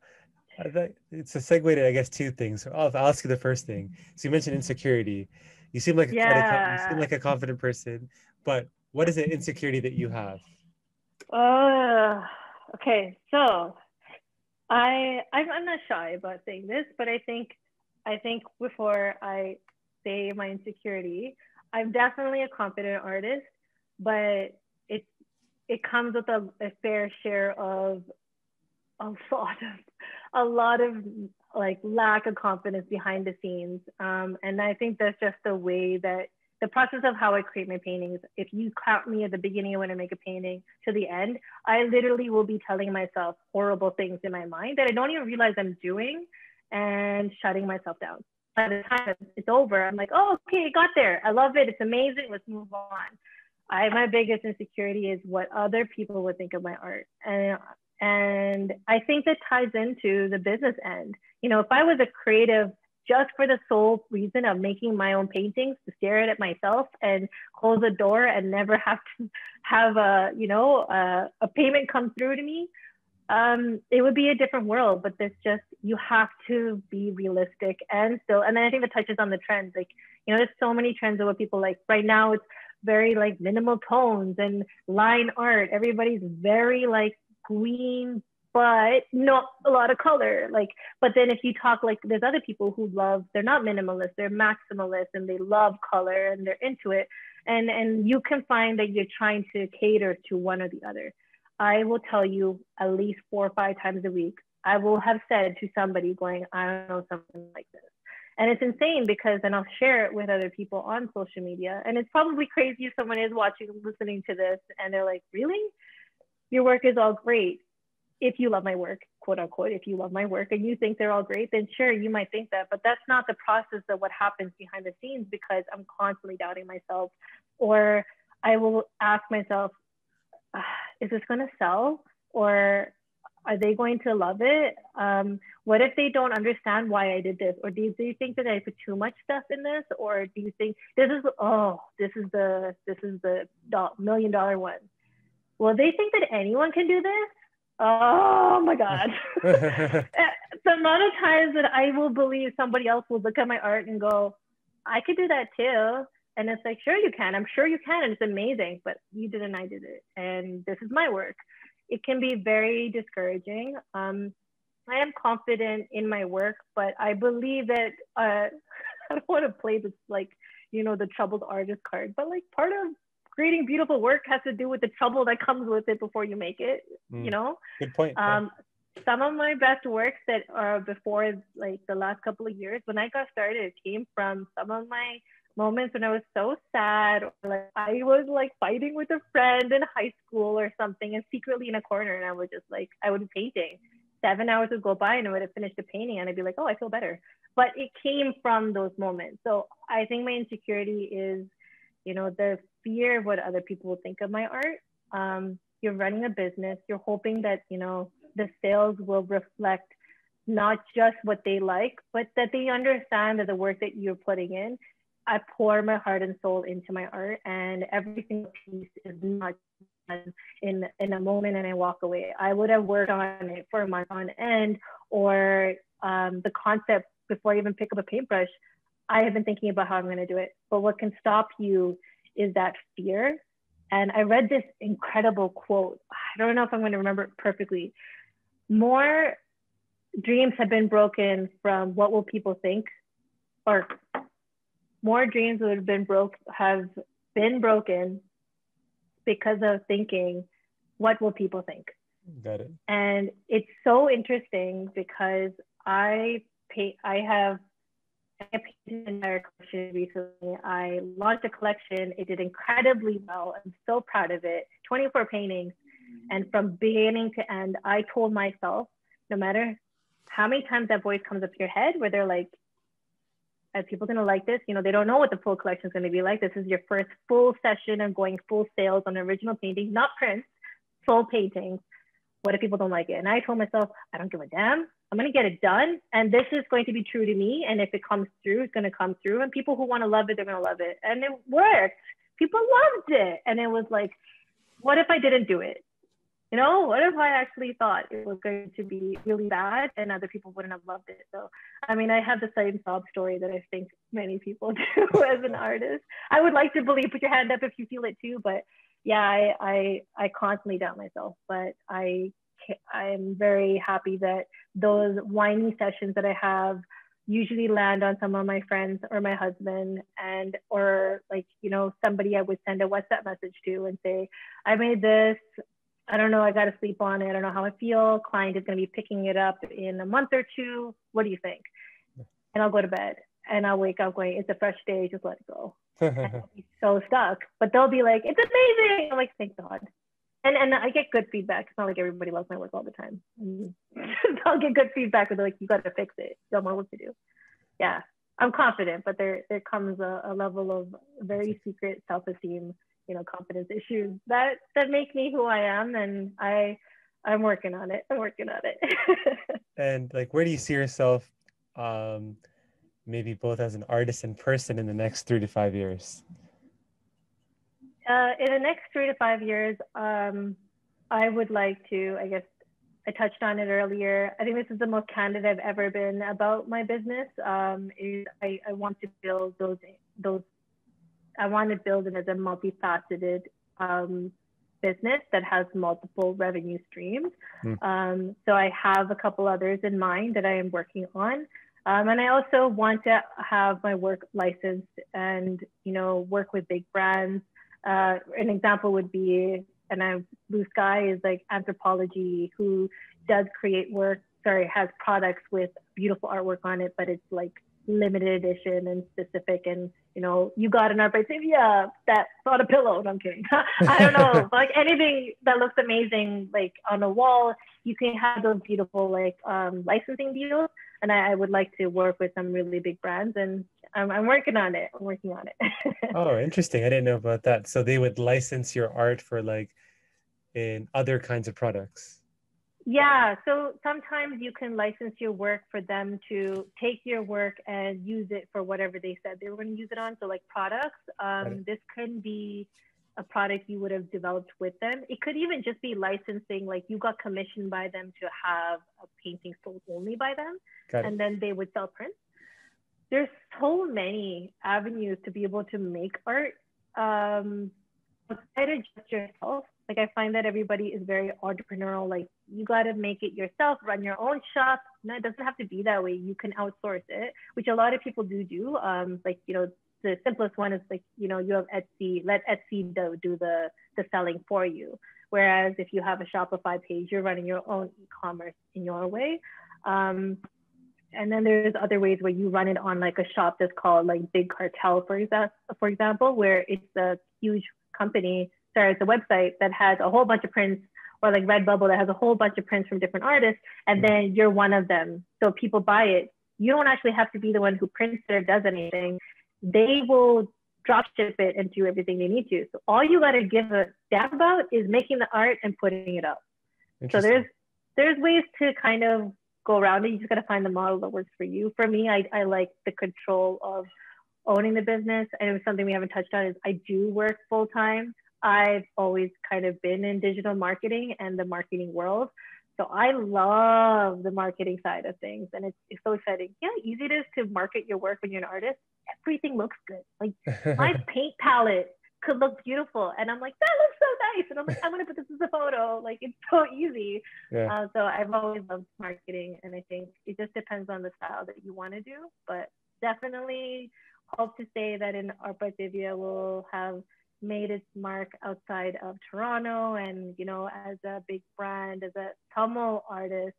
it's a segue to, I guess, two things. So I'll ask you the first thing. So you mentioned insecurity. You seem like you seem like a confident person, but what is the insecurity that you have? Okay, so I'm not shy about saying this, but I think before I say my insecurity, I'm definitely a confident artist, but it comes with a fair share of a lot of like lack of confidence behind the scenes, and I think that's just the way that the process of how I create my paintings. If you count me at the beginning when I make a painting to the end, I literally will be telling myself horrible things in my mind that I don't even realize I'm doing, and shutting myself down. By the time it's over, I'm like, oh, okay, I got there. I love it. It's amazing. Let's move on. My biggest insecurity is what other people would think of my art. And I think that ties into the business end. You know, if I was a creative just for the sole reason of making my own paintings, to stare at myself and close the door and never have to have a payment come through to me, it would be a different world. But you have to be realistic and then I think that touches on the trends. Like, you know, there's so many trends of what people like right now. It's very like minimal tones and line art. Everybody's very like green, but not a lot of color. Like, but then if you talk, like, there's other people who they're not minimalist, they're maximalist, and they love color and they're into it. And you can find that you're trying to cater to one or the other. I will tell you at least 4 or 5 times a week, I will have said to somebody going, I don't know, something like this. And it's insane because then I'll share it with other people on social media. And it's probably crazy if someone is listening to this and they're like, really? Your work is all great. If you love my work, quote unquote, if you love my work and you think they're all great, then sure, you might think that, but that's not the process of what happens behind the scenes, because I'm constantly doubting myself, or I will ask myself, is this going to sell, or are they going to love it? What if they don't understand why I did this? Or do you think that I put too much stuff in this? Or do you think this is the $1 million one? Well, they think that anyone can do this? Oh my God. The amount of times that I will believe somebody else will look at my art and go, I could do that too. And it's like, sure you can. I'm sure you can. And it's amazing, but you did and I did it. And this is my work. It can be very discouraging. I am confident in my work, but I believe that, I don't want to play this like, you know, the troubled artist card, but like part of creating beautiful work has to do with the trouble that comes with it before you make it, you know? Good point. Some of my best works that are before like the last couple of years, when I got started, it came from some of my moments when I was so sad, or like I was like fighting with a friend in high school or something, and secretly in a corner, and I would just like, I would be painting. 7 hours would go by and I would have finished the painting and I'd be like, oh, I feel better. But it came from those moments. So I think my insecurity is, you know, the fear of what other people will think of my art. You're running a business. You're hoping that, you know, the sales will reflect not just what they like, but that they understand that the work that you're putting in, I pour my heart and soul into my art, and every single piece is not done in a moment and I walk away. I would have worked on it for a month on end, or the concept before I even pick up a paintbrush. I have been thinking about how I'm going to do it. But what can stop you is that fear. And I read this incredible quote. I don't know if I'm going to remember it perfectly. More dreams have been broken from what will people think, or more dreams that have been broken because of thinking, what will people think? Got it. And it's so interesting because I have painted an entire collection recently. I launched a collection. It did incredibly well. I'm so proud of it. 24 paintings. And from beginning to end, I told myself, no matter how many times that voice comes up to your head where they're like, are people going to like this? You know, they don't know what the full collection is going to be like. This is your first full session of going full sales on original paintings, not prints, full paintings. What if people don't like it? And I told myself, I don't give a damn. I'm going to get it done. And this is going to be true to me. And if it comes through, it's going to come through. And people who want to love it, they're going to love it. And it worked. People loved it. And it was like, what if I didn't do it? You know, what if I actually thought it was going to be really bad and other people wouldn't have loved it? So, I mean, I have the same sob story that I think many people do as an artist. I would like to believe, put your hand up if you feel it too. But yeah, I constantly doubt myself, but I'm very happy that those whiny sessions that I have usually land on some of my friends or my husband, and or like, you know, somebody I would send a WhatsApp message to and say, I made this, I don't know, I got to sleep on it, I don't know how I feel, client is going to be picking it up in a month or two, what do you think? And I'll go to bed and I'll wake up going, it's a fresh day, just let it go. And I'll be so stuck, but they'll be like, it's amazing. I'm like, thank God. And I get good feedback. It's not like everybody loves my work all the time. I'll get good feedback where they're like, you got to fix it. You don't know what to do. Yeah, I'm confident, but there comes a level of very secret self-esteem, you know, confidence issues that make me who I am. And I'm working on it. And like, where do you see yourself, maybe both as an artist and person in the next 3 to 5 years? In the next 3 to 5 years, I would like to, I guess I touched on it earlier. I think this is the most candid I've ever been about my business. Is I want to build I want to build it as a multifaceted business that has multiple revenue streams. So I have a couple others in mind that I am working on. And I also want to have my work licensed and, you know, work with big brands. An example would be, Blue Sky is like Anthropology, who does create work, has products with beautiful artwork on it, but it's like limited edition and specific. And, you know, you got an Art By Thiviyaa that's on a pillow. No, I'm kidding. I don't know. Like anything that looks amazing, like on a wall, you can have those beautiful like licensing deals. And I would like to work with some really big brands, and I'm working on it. Oh, interesting. I didn't know about that. So they would license your art for like in other kinds of products. Yeah. So sometimes you can license your work for them to take your work and use it for whatever they said they were going to use it on. So like products, this can be a product you would have developed with them. It could even just be licensing, like you got commissioned by them to have a painting sold only by them, and then they would sell prints. There's so many avenues to be able to make art outside of just yourself. Like I find that everybody is very entrepreneurial. Like you got to make it yourself, run your own shop. No, it doesn't have to be that way. You can outsource it, which a lot of people do. Like, you know, the simplest one is like, you know, you have Etsy, let Etsy do the selling for you. Whereas if you have a Shopify page, you're running your own e-commerce in your way. And then there's other ways where you run it on like a shop that's called like Big Cartel, for example, where it's a huge company, it's a website that has a whole bunch of prints, or like Redbubble that has a whole bunch of prints from different artists, and then you're one of them. So people buy it. You don't actually have to be the one who prints it or does anything. They will drop ship it and do everything they need to. So all you got to give a damn about is making the art and putting it up. So there's ways to kind of go around it. You just got to find the model that works for you. For me, I like the control of owning the business. And it was something we haven't touched on is I do work full time. I've always kind of been in digital marketing and the marketing world. So I love the marketing side of things. And it's so exciting. Yeah, easy it is to market your work when you're an artist. Everything looks good. Like my paint palette could look beautiful. And I'm like, that looks so nice. And I'm like, I'm going to put this as a photo. Like it's so easy. Yeah. So I've always loved marketing. And I think it just depends on the style that you want to do. But definitely hope to say that in Art By Thiviyaa will have made its mark outside of Toronto, and as a big brand, as a Tamil artist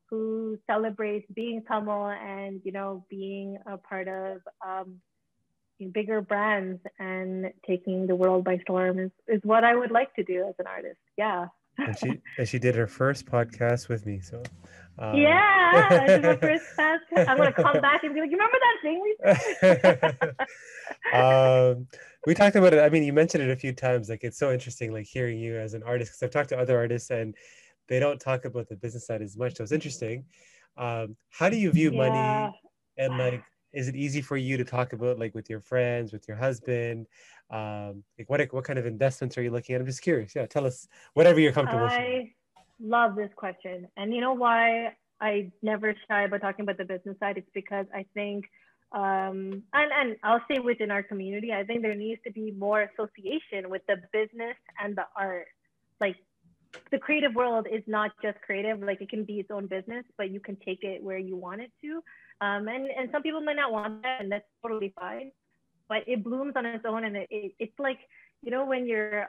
who celebrates being Tamil and being a part of bigger brands and taking the world by storm is what I would like to do as an artist. Yeah. And she did her first podcast with me, so yeah, I did my first podcast. I'm gonna come back and be like, you remember that thing we said? We talked about it. I mean, you mentioned it a few times. Like, it's so interesting, like hearing you as an artist, because I've talked to other artists and they don't talk about the business side as much. So it's interesting. How do you view money, and like, is it easy for you to talk about, like, with your friends, with your husband? Like, what kind of investments are you looking at? I'm just curious. Yeah, tell us whatever you're comfortable sharing. I love this question. And you know why I never shy about talking about the business side? It's because I think, and I'll say within our community, I think there needs to be more association with the business and the art. Like, the creative world is not just creative. Like, it can be its own business, but you can take it where you want it to. And some people might not want that, and that's totally fine. But it blooms on its own, and it's like, when you're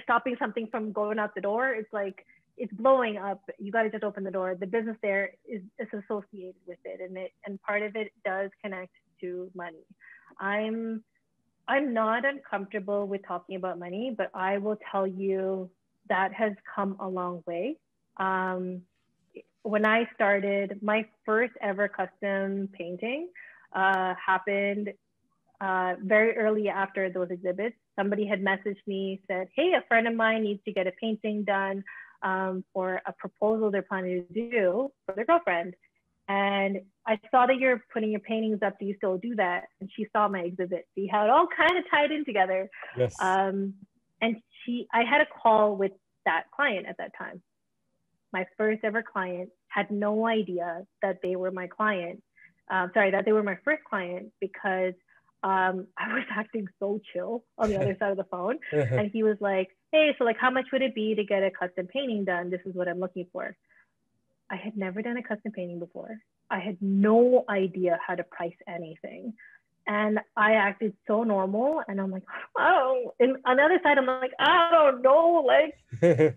stopping something from going out the door, it's like it's blowing up. You got to just open the door. The business there is associated with it, and part of it does connect to money. I'm not uncomfortable with talking about money, but I will tell you that has come a long way. When I started, my first ever custom painting happened very early after those exhibits. Somebody had messaged me, said, hey, a friend of mine needs to get a painting done for a proposal they're planning to do for their girlfriend. And I saw that you're putting your paintings up. Do you still do that? And she saw my exhibit. See how it all kind of tied in together. Yes. And I had a call with that client at that time. My first ever client, had no idea that they were my client. That they were my first client, because I was acting so chill on the other side of the phone. And he was like, hey, so like, how much would it be to get a custom painting done? This is what I'm looking for. I had never done a custom painting before. I had no idea how to price anything. And I acted so normal. And I'm like, oh, and on the other side, I'm like, I don't know, like, pay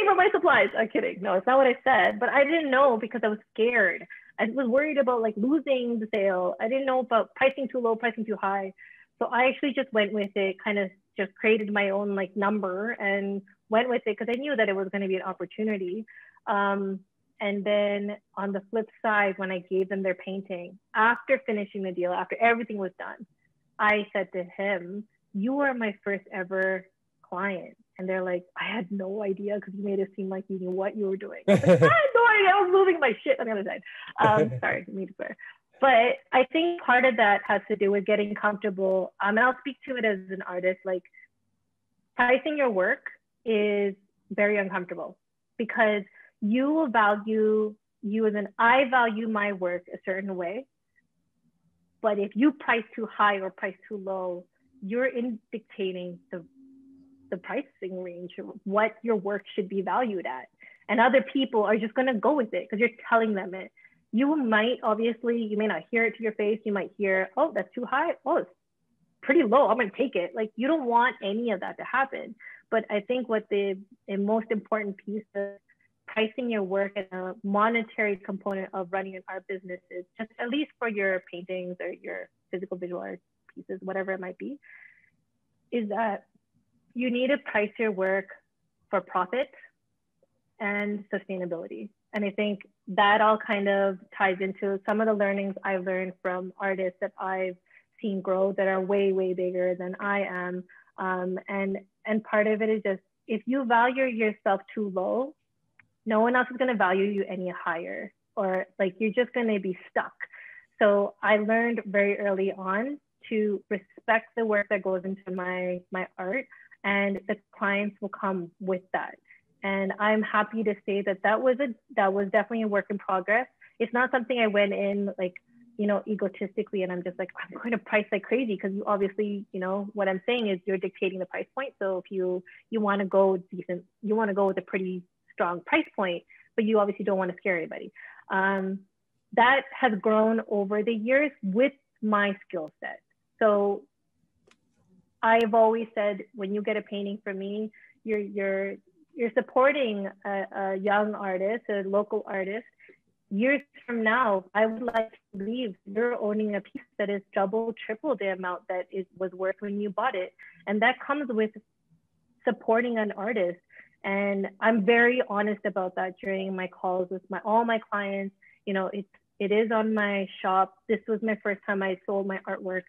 for my supplies. I'm kidding. No, it's not what I said. But I didn't know because I was scared. I was worried about like losing the sale. I didn't know about pricing too low, pricing too high. So I actually just went with it, kind of just created my own like number and went with it because I knew that it was going to be an opportunity. And then on the flip side, when I gave them their painting, after finishing the deal, after everything was done, I said to him, you are my first ever client. And they're like, I had no idea because you made it seem like you knew what you were doing. I was like, I had no idea. I was moving my shit on the other side. Sorry, me to swear. But I think part of that has to do with getting comfortable. And I'll speak to it as an artist. Like, pricing your work is very uncomfortable because you will value you as I value my work a certain way. But if you price too high or price too low, you're dictating the pricing range of what your work should be valued at. And other people are just going to go with it because you're telling them it. You may not hear it to your face. You might hear, oh, that's too high. Oh, it's pretty low. I'm going to take it. Like, you don't want any of that to happen. But I think what the most important piece of pricing your work and a monetary component of running an art business is, just at least for your paintings or your physical visual art pieces, whatever it might be, is that you need to price your work for profit and sustainability. And I think that all kind of ties into some of the learnings I've learned from artists that I've seen grow that are way, way bigger than I am. And part of it is just, if you value yourself too low, no one else is going to value you any higher, or like, you're just going to be stuck. So I learned very early on to respect the work that goes into my art, and the clients will come with that. And I'm happy to say that that was definitely a work in progress. It's not something I went in like, you know, egotistically, and I'm just like, I'm going to price like crazy, because you obviously, you know, what I'm saying is you're dictating the price point. So if you want to go decent, you want to go with a pretty strong price point, but you obviously don't want to scare anybody. That has grown over the years with my skill set. So I've always said, when you get a painting from me, you're supporting a young artist, a local artist. Years from now, I would like to believe you're owning a piece that is double, triple the amount that it was worth when you bought it. And that comes with supporting an artist. And I'm very honest about that during my calls with all my clients. You know, it is on my shop. This was my first time I sold my artwork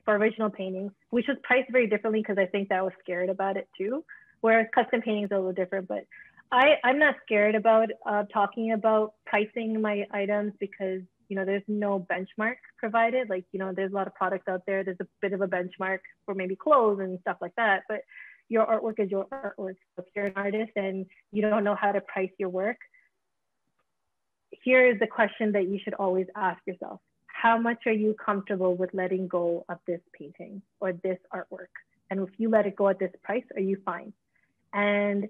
for original paintings, which was priced very differently, because I think that I was scared about it too. Whereas custom paintings are a little different, but I'm not scared about talking about pricing my items, because, you know, there's no benchmark provided. Like, you know, there's a lot of products out there. There's a bit of a benchmark for maybe clothes and stuff like that, but your artwork is your artwork. So if you're an artist and you don't know how to price your work, here is the question that you should always ask yourself. How much are you comfortable with letting go of this painting or this artwork? And if you let it go at this price, are you fine? And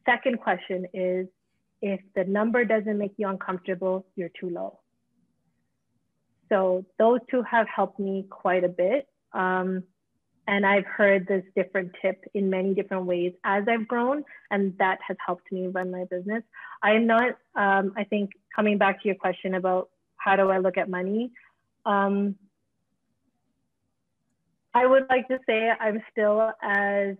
second question is, if the number doesn't make you uncomfortable, you're too low. So those two have helped me quite a bit. And I've heard this different tip in many different ways as I've grown, and that has helped me run my business. I'm not, I think, coming back to your question about how do I look at money, I would like to say I'm still as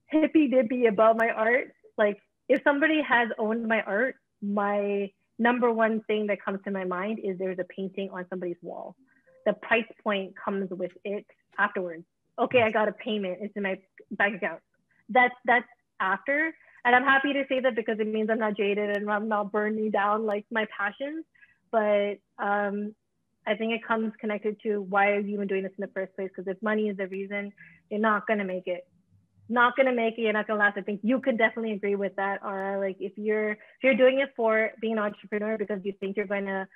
hippy-dippy about my art. Like, if somebody has owned my art, my number one thing that comes to my mind is there's a painting on somebody's wall. The price point comes with it afterwards. Okay, I got a payment, it's in my bank account. That's after. And I'm happy to say that, because it means I'm not jaded and I'm not burning down like my passions. But I think it comes connected to, why are you even doing this in the first place? Because if money is the reason, you're not gonna make it. Not gonna make it, you're not gonna last. I think you could definitely agree with that, Ara. Like, if you're doing it for being an entrepreneur because you think you're gonna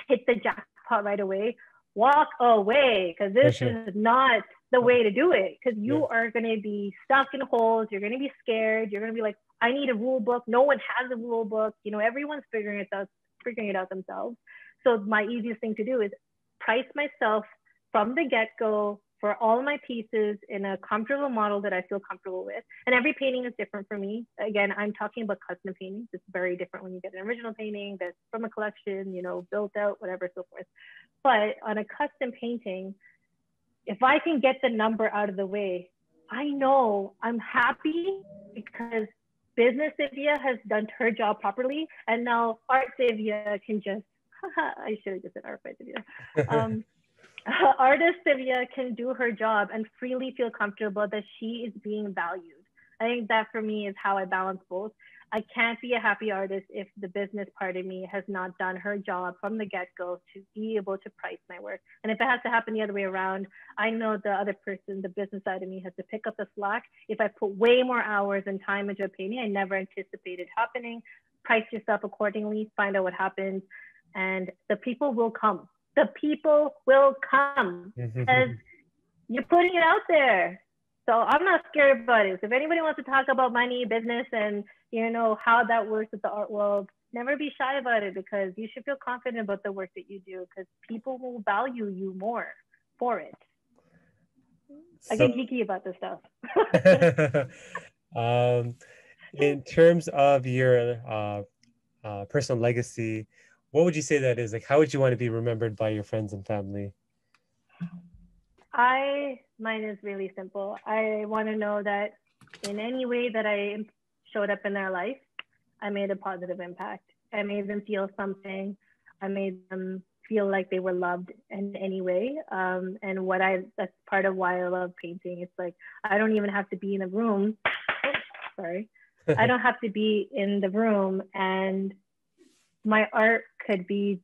hit the jackpot right away, walk away, because this is not the way to do it. Because you are gonna be stuck in holes, you're gonna be scared, you're gonna be like, I need a rule book. No one has a rule book. You know, everyone's figuring it out themselves. So my easiest thing to do is price myself from the get-go for all my pieces in a comfortable model that I feel comfortable with. And every painting is different for me. Again, I'm talking about custom paintings. It's very different when you get an original painting that's from a collection, you know, built out, whatever, so forth. But on a custom painting, if I can get the number out of the way, I know I'm happy, because Business Thiviyaa has done her job properly. And now Art Thiviyaa can just, I should have just said Art By Thiviyaa. Artist Thiviyaa can do her job and freely feel comfortable that she is being valued. I think that for me is how I balance both. I can't be a happy artist if the business part of me has not done her job from the get-go to be able to price my work. And if it has to happen the other way around, I know the other person, the business side of me, has to pick up the slack. If I put way more hours and time into a painting I never anticipated happening, price yourself accordingly, find out what happens, and the people will come. The people will come, because you're putting it out there. So I'm not scared about it. So if anybody wants to talk about money, business, and you know how that works with the art world, never be shy about it, because you should feel confident about the work that you do, because people will value you more for it. I get geeky about this stuff. In terms of your personal legacy, what would you say that is? Like, how would you want to be remembered by your friends and family? Mine is really simple. I want to know that in any way that I showed up in their life, I made a positive impact. I made them feel something. I made them feel like they were loved in any way. And that's part of why I love painting. It's like, I don't even have to be in a room. Oh, sorry. I don't have to be in the room, and my art could be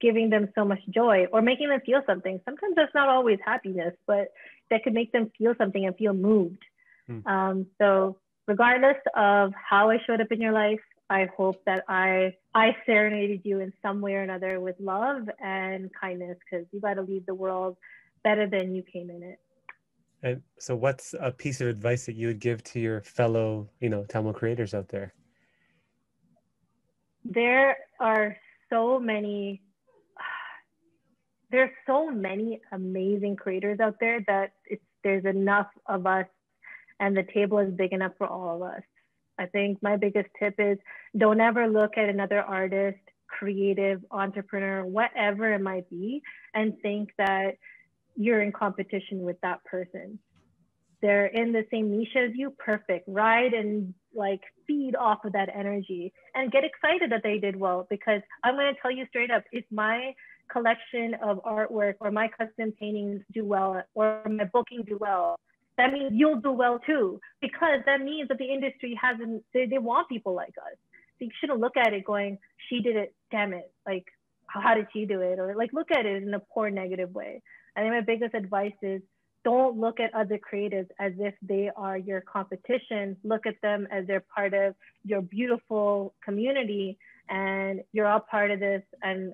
giving them so much joy or making them feel something. Sometimes that's not always happiness, but that could make them feel something and feel moved. So regardless of how I showed up in your life, I hope that I serenaded you in some way or another with love and kindness, because you got to leave the world better than you came in it. And so what's a piece of advice that you would give to your fellow, Tamil creators out there? There are so many amazing creators out there that there's enough of us and the table is big enough for all of us. I think my biggest tip is don't ever look at another artist, creative, entrepreneur, whatever it might be, and think that you're in competition with that person. They're in the same niche as you, perfect. Ride and like feed off of that energy and get excited that they did well, because I'm going to tell you straight up, if my collection of artwork or my custom paintings do well or my booking do well, that means you'll do well too, because that means that the industry they want people like us. So you shouldn't look at it going, she did it, damn it, like how did she do it? Or like look at it in a poor negative way. I think my biggest advice is don't look at other creatives as if they are your competition. Look at them as they're part of your beautiful community and you're all part of this, and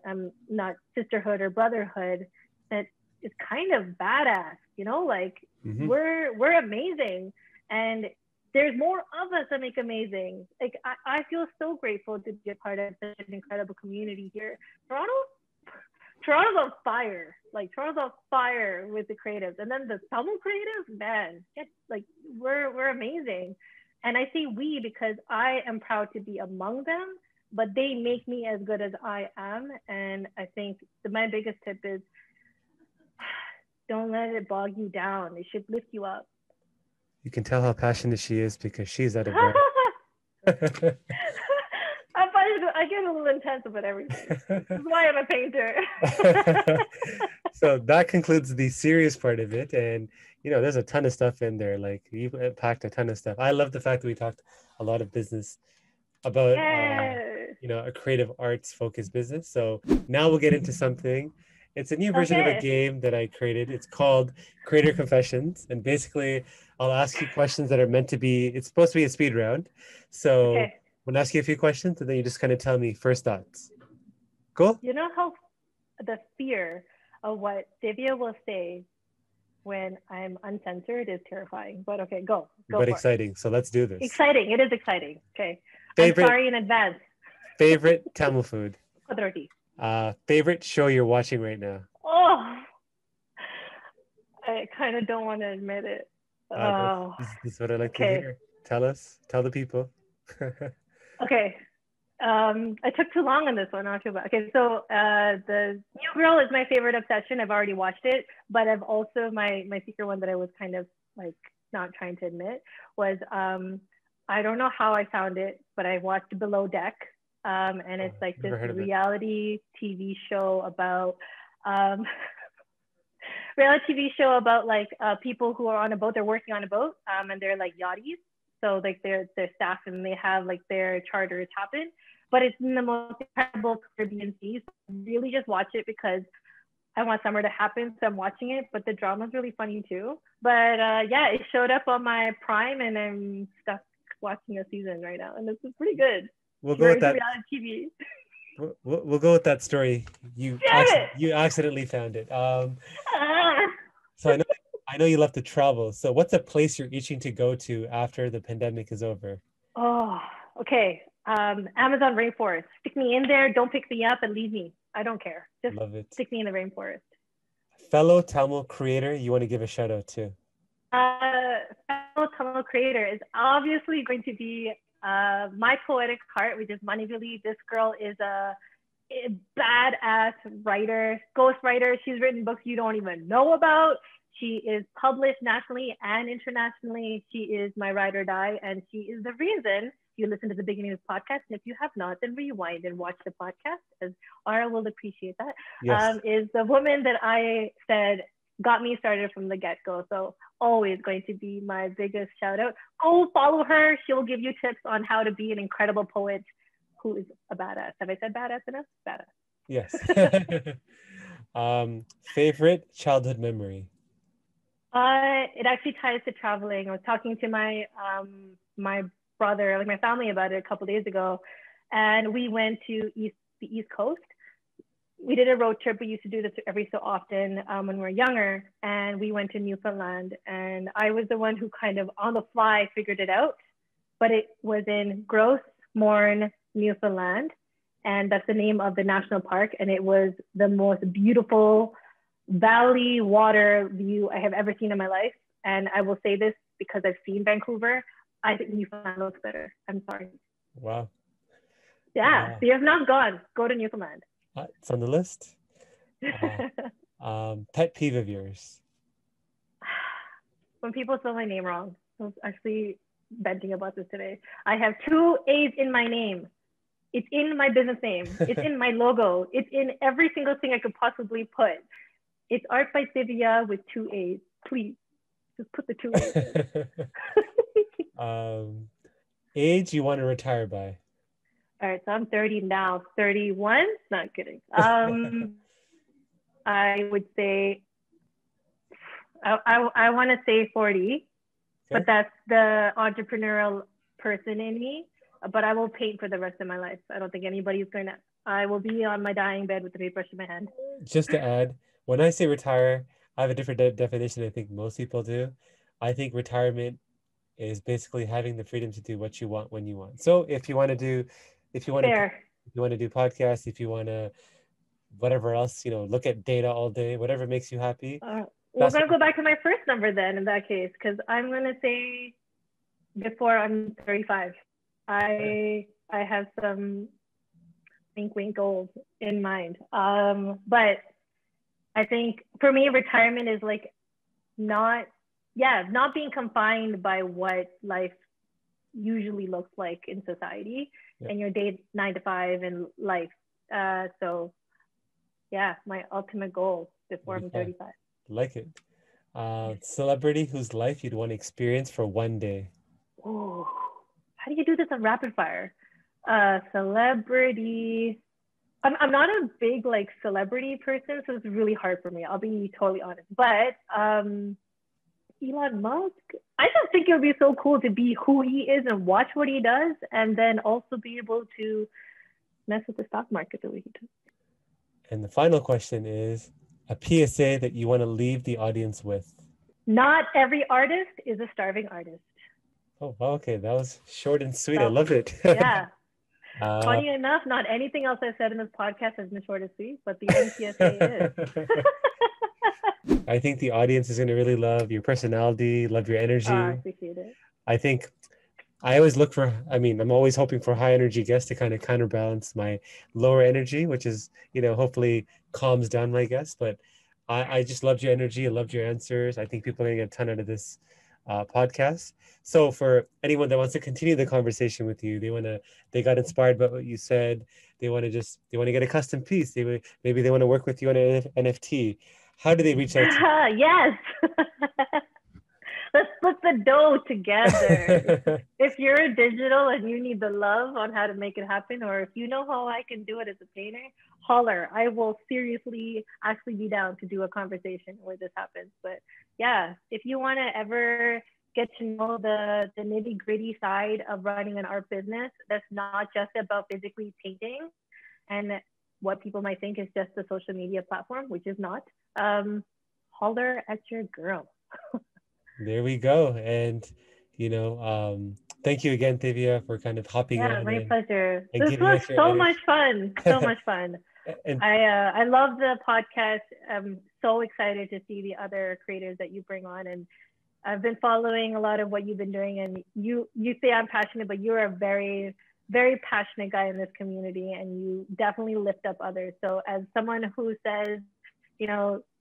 not sisterhood or brotherhood that is kind of badass, like we're amazing, and there's more of us that make amazing. Like I feel so grateful to be a part of such an incredible community here. Toronto's on fire. Like Toronto's on fire with the creatives, and then the Tamil creatives, man, we're amazing. And I say we because I am proud to be among them, but they make me as good as I am. And I think my biggest tip is don't let it bog you down. It should lift you up. You can tell how passionate she is because she's at a bar. I get a little intense about everything. This is why I'm a painter. So that concludes the serious part of it. And, there's a ton of stuff in there. Like you packed a ton of stuff. I love the fact that we talked a lot of business about, a creative arts focused business. So now we'll get into something. It's a new version of a game that I created. It's called Creator Confessions. And basically I'll ask you questions that are it's supposed to be a speed round. So I'm going to ask you a few questions and then you just kind of tell me first thoughts. Cool? You know how the fear of what Thiviyaa will say when I'm uncensored is terrifying. But okay, go. But exciting. So let's do this. Exciting. It is exciting. Okay. I'm sorry in advance. Favorite Tamil food? Roti. Favorite show you're watching right now? Oh, I kind of don't want to admit it. This is what I like to hear. Tell the people. Okay. I took too long on this one. Not too bad. Okay, so the New Girl is my favorite obsession. I've already watched it, but I've also my secret one that I was kind of like not trying to admit was I don't know how I found it, but I watched Below Deck, and it's like this reality TV show about like people who are on a boat. They're working on a boat, and they're like yachties. So like they're staff and they have like their charters happen, but it's in the most incredible Caribbean seas. Really just watch it because I want summer to happen. So I'm watching it, but the drama's really funny too. But yeah, it showed up on my Prime and I'm stuck watching a season right now. And this is pretty good. We'll go with that. Reality TV. We'll go with that story. You accidentally found it. So I know you love to travel. So what's a place you're itching to go to after the pandemic is over? Oh, okay. Amazon rainforest. Stick me in there. Don't pick me up and leave me. I don't care. Just love it. Stick me in the rainforest. Fellow Tamil creator you want to give a shout out to? Fellow Tamil creator is obviously going to be my poetic heart, which is Manivali. This girl is a badass writer, ghostwriter. She's written books you don't even know about. She is published nationally and internationally. She is my ride or die, and she is the reason you listen to the beginning of the podcast. And if you have not, then rewind and watch the podcast, as Ara will appreciate that. Yes. Is the woman that I said got me started from the get-go. So always going to be my biggest shout out. Go follow her. She'll give you tips on how to be an incredible poet who is a badass. Have I said badass enough? Badass. Yes. Favorite childhood memory? It actually ties to traveling. I was talking to my brother, like my family, about it a couple days ago, and we went to the East Coast. We did a road trip. We used to do this every so often when we were younger, and we went to Newfoundland. And I was the one who kind of on the fly figured it out, but it was in Gross Mourne, Newfoundland, and that's the name of the national park. And it was the most beautiful valley water view I have ever seen in my life. And I will say this because I've seen Vancouver. I think Newfoundland looks better. I'm sorry. Wow. Yeah, so you have not gone. Go to Newfoundland. It's on the list. Pet peeve of yours? When people spell my name wrong. I was actually venting about this today. I have 2 A's in my name. It's in my business name. It's in my logo. It's in every single thing I could possibly put. It's Art by Thiviyaa with 2 A's. Please, just put the 2 A's. Age you want to retire by? All right, so I'm 30 now. 31? Not kidding. I would say, I want to say 40, okay. But that's the entrepreneurial person in me. But I will paint for the rest of my life. I don't think anybody's going to, I will be on my dying bed with the paintbrush in my hand. Just to add, when I say retire, I have a different definition I think most people do. I think retirement is basically having the freedom to do what you want when you want. So if you want to do podcasts, if you want to whatever else, look at data all day, whatever makes you happy. We're going to go back to my first number then in that case, because I'm going to say before I'm 35. I have some wink goals in mind. But I think for me, retirement is like not being confined by what life usually looks like in society and your day 9 to 5 in life. So yeah, my ultimate goal before I'm 35. Like it. Celebrity whose life you'd want to experience for one day. Oh, how do you do this on rapid fire? Celebrity. I'm not a big like celebrity person, so it's really hard for me. I'll be totally honest. But Elon Musk, I just think it would be so cool to be who he is and watch what he does, and then also be able to mess with the stock market the way he does. And the final question is a PSA that you want to leave the audience with. Not every artist is a starving artist. Oh, okay. That was short and sweet. I love it. Yeah. Funny enough, not anything else I've said in this podcast has been short and sweet, but the NPSA is. I think the audience is going to really love your personality, love your energy. I appreciate it. I think I always I'm always hoping for high energy guests to kind of counterbalance my lower energy, which is, hopefully calms down my guests. But I just loved your energy. I loved your answers. I think people are going to get a ton out of this podcast. So for anyone that wants to continue the conversation with you, they got inspired by what you said. They want to get a custom piece. Maybe they want to work with you on an NFT. How do they reach out to you? Yes. Let's split the dough together. If you're digital and you need the love on how to make it happen, or if you know how I can do it as a painter, holler. I will seriously actually be down to do a conversation where this happens. But yeah, if you want to ever get to know the nitty gritty side of running an art business, that's not just about physically painting and what people might think is just a social media platform, which is not, holler at your girl. There we go. And, thank you again, Thiviyaa, for kind of hopping on. Yeah, my pleasure. This was so much fun. So much fun. And I love the podcast. I'm so excited to see the other creators that you bring on. And I've been following a lot of what you've been doing. And you say I'm passionate, but you're a very, very passionate guy in this community. And you definitely lift up others. So as someone who says,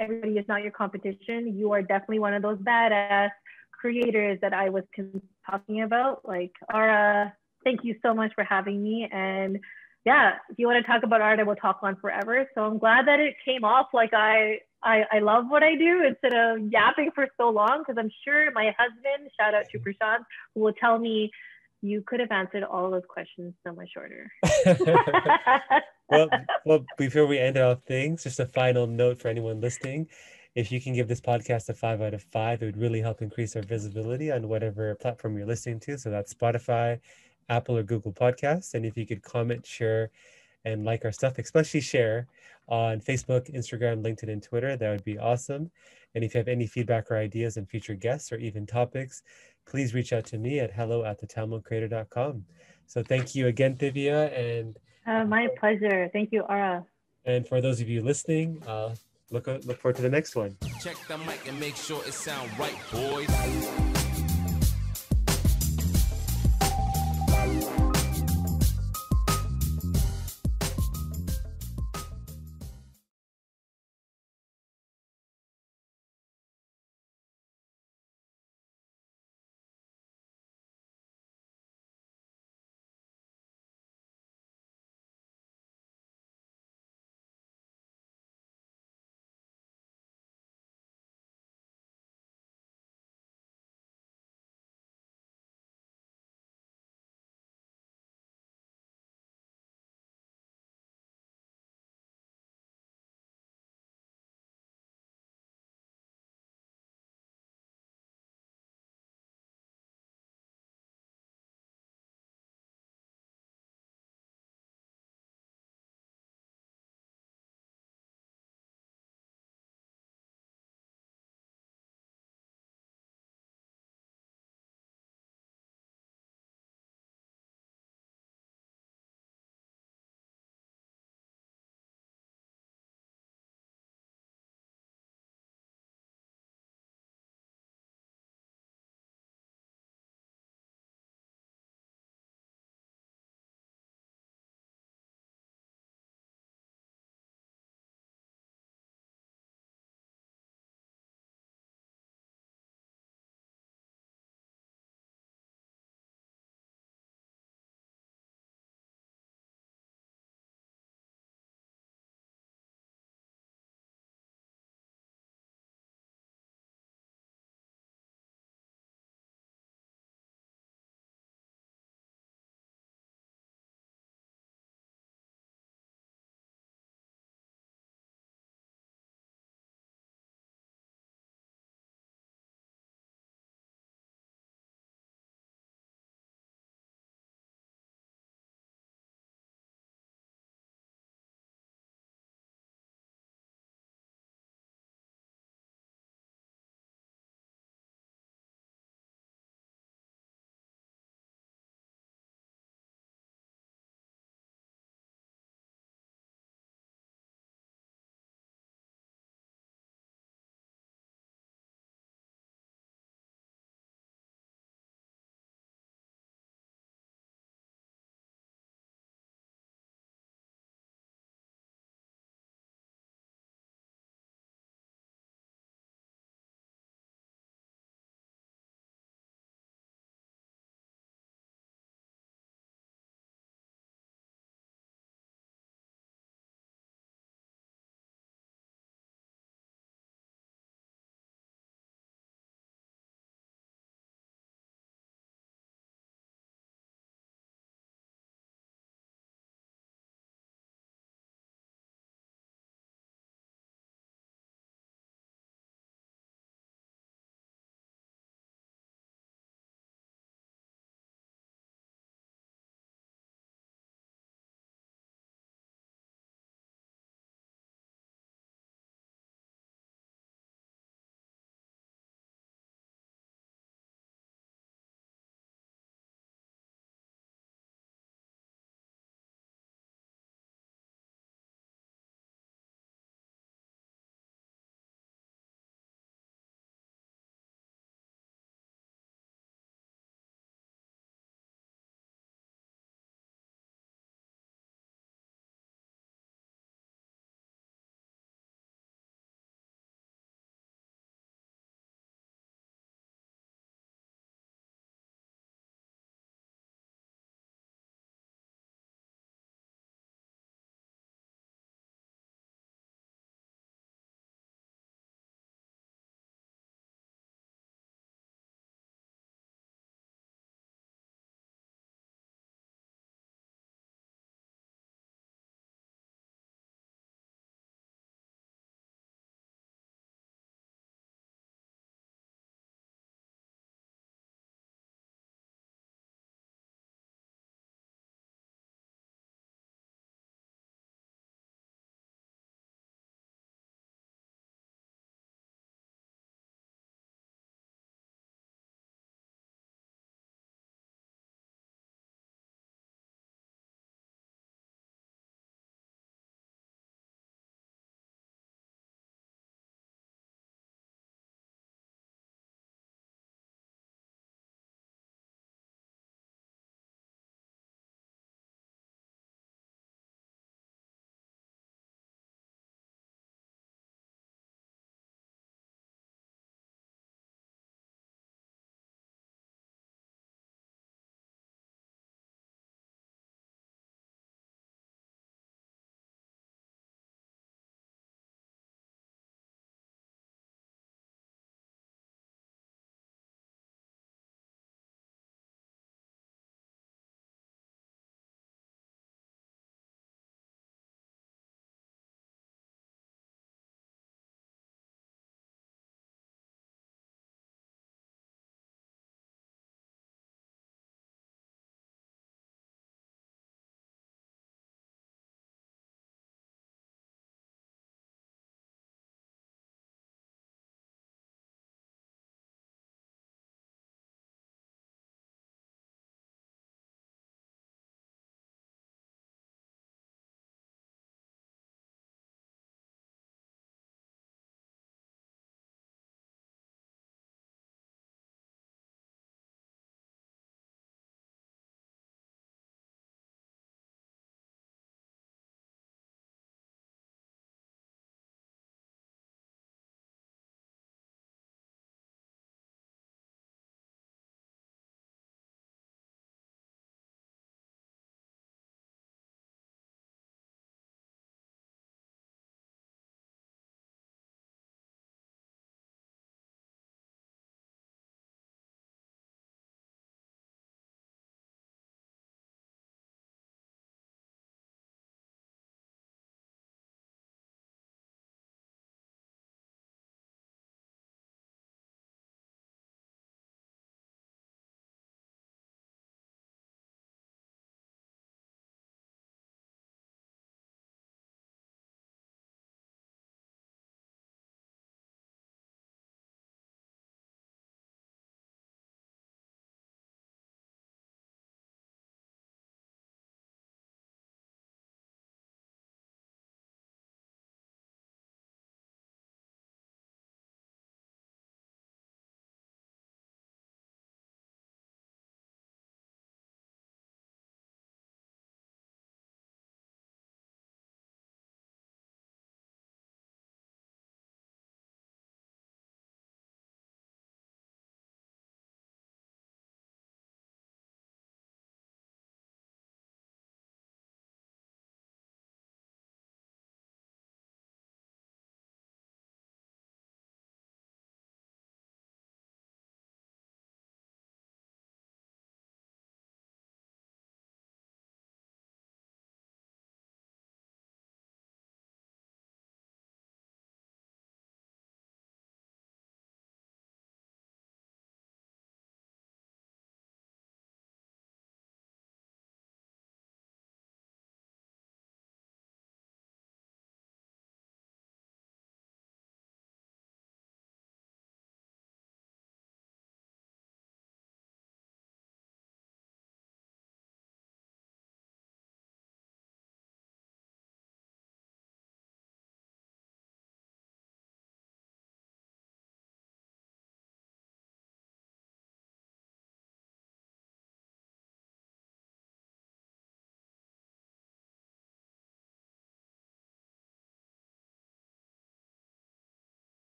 everybody is not your competition, you are definitely one of those badass creators that I was talking about. Like, Ara, thank you so much for having me. And yeah, if you want to talk about art, I will talk on forever. So I'm glad that it came off like I love what I do instead of yapping for so long, because I'm sure my husband, shout out to Prashant, who will tell me you could have answered all those questions so much shorter. Well, before we end all things, just a final note for anyone listening. If you can give this podcast a 5 out of 5, it would really help increase our visibility on whatever platform you're listening to. So that's Spotify, Apple, or Google Podcasts. And if you could comment, share, and like our stuff, especially share on Facebook, Instagram, LinkedIn, and Twitter, that would be awesome. And if you have any feedback or ideas on future guests or even topics, please reach out to me at hello@thetamilcreator.com. So thank you again, Thiviyaa, and my pleasure. Thank you, Ara. and for those of you listening, look forward to the next one. Check the mic and make sure it sound right, boys.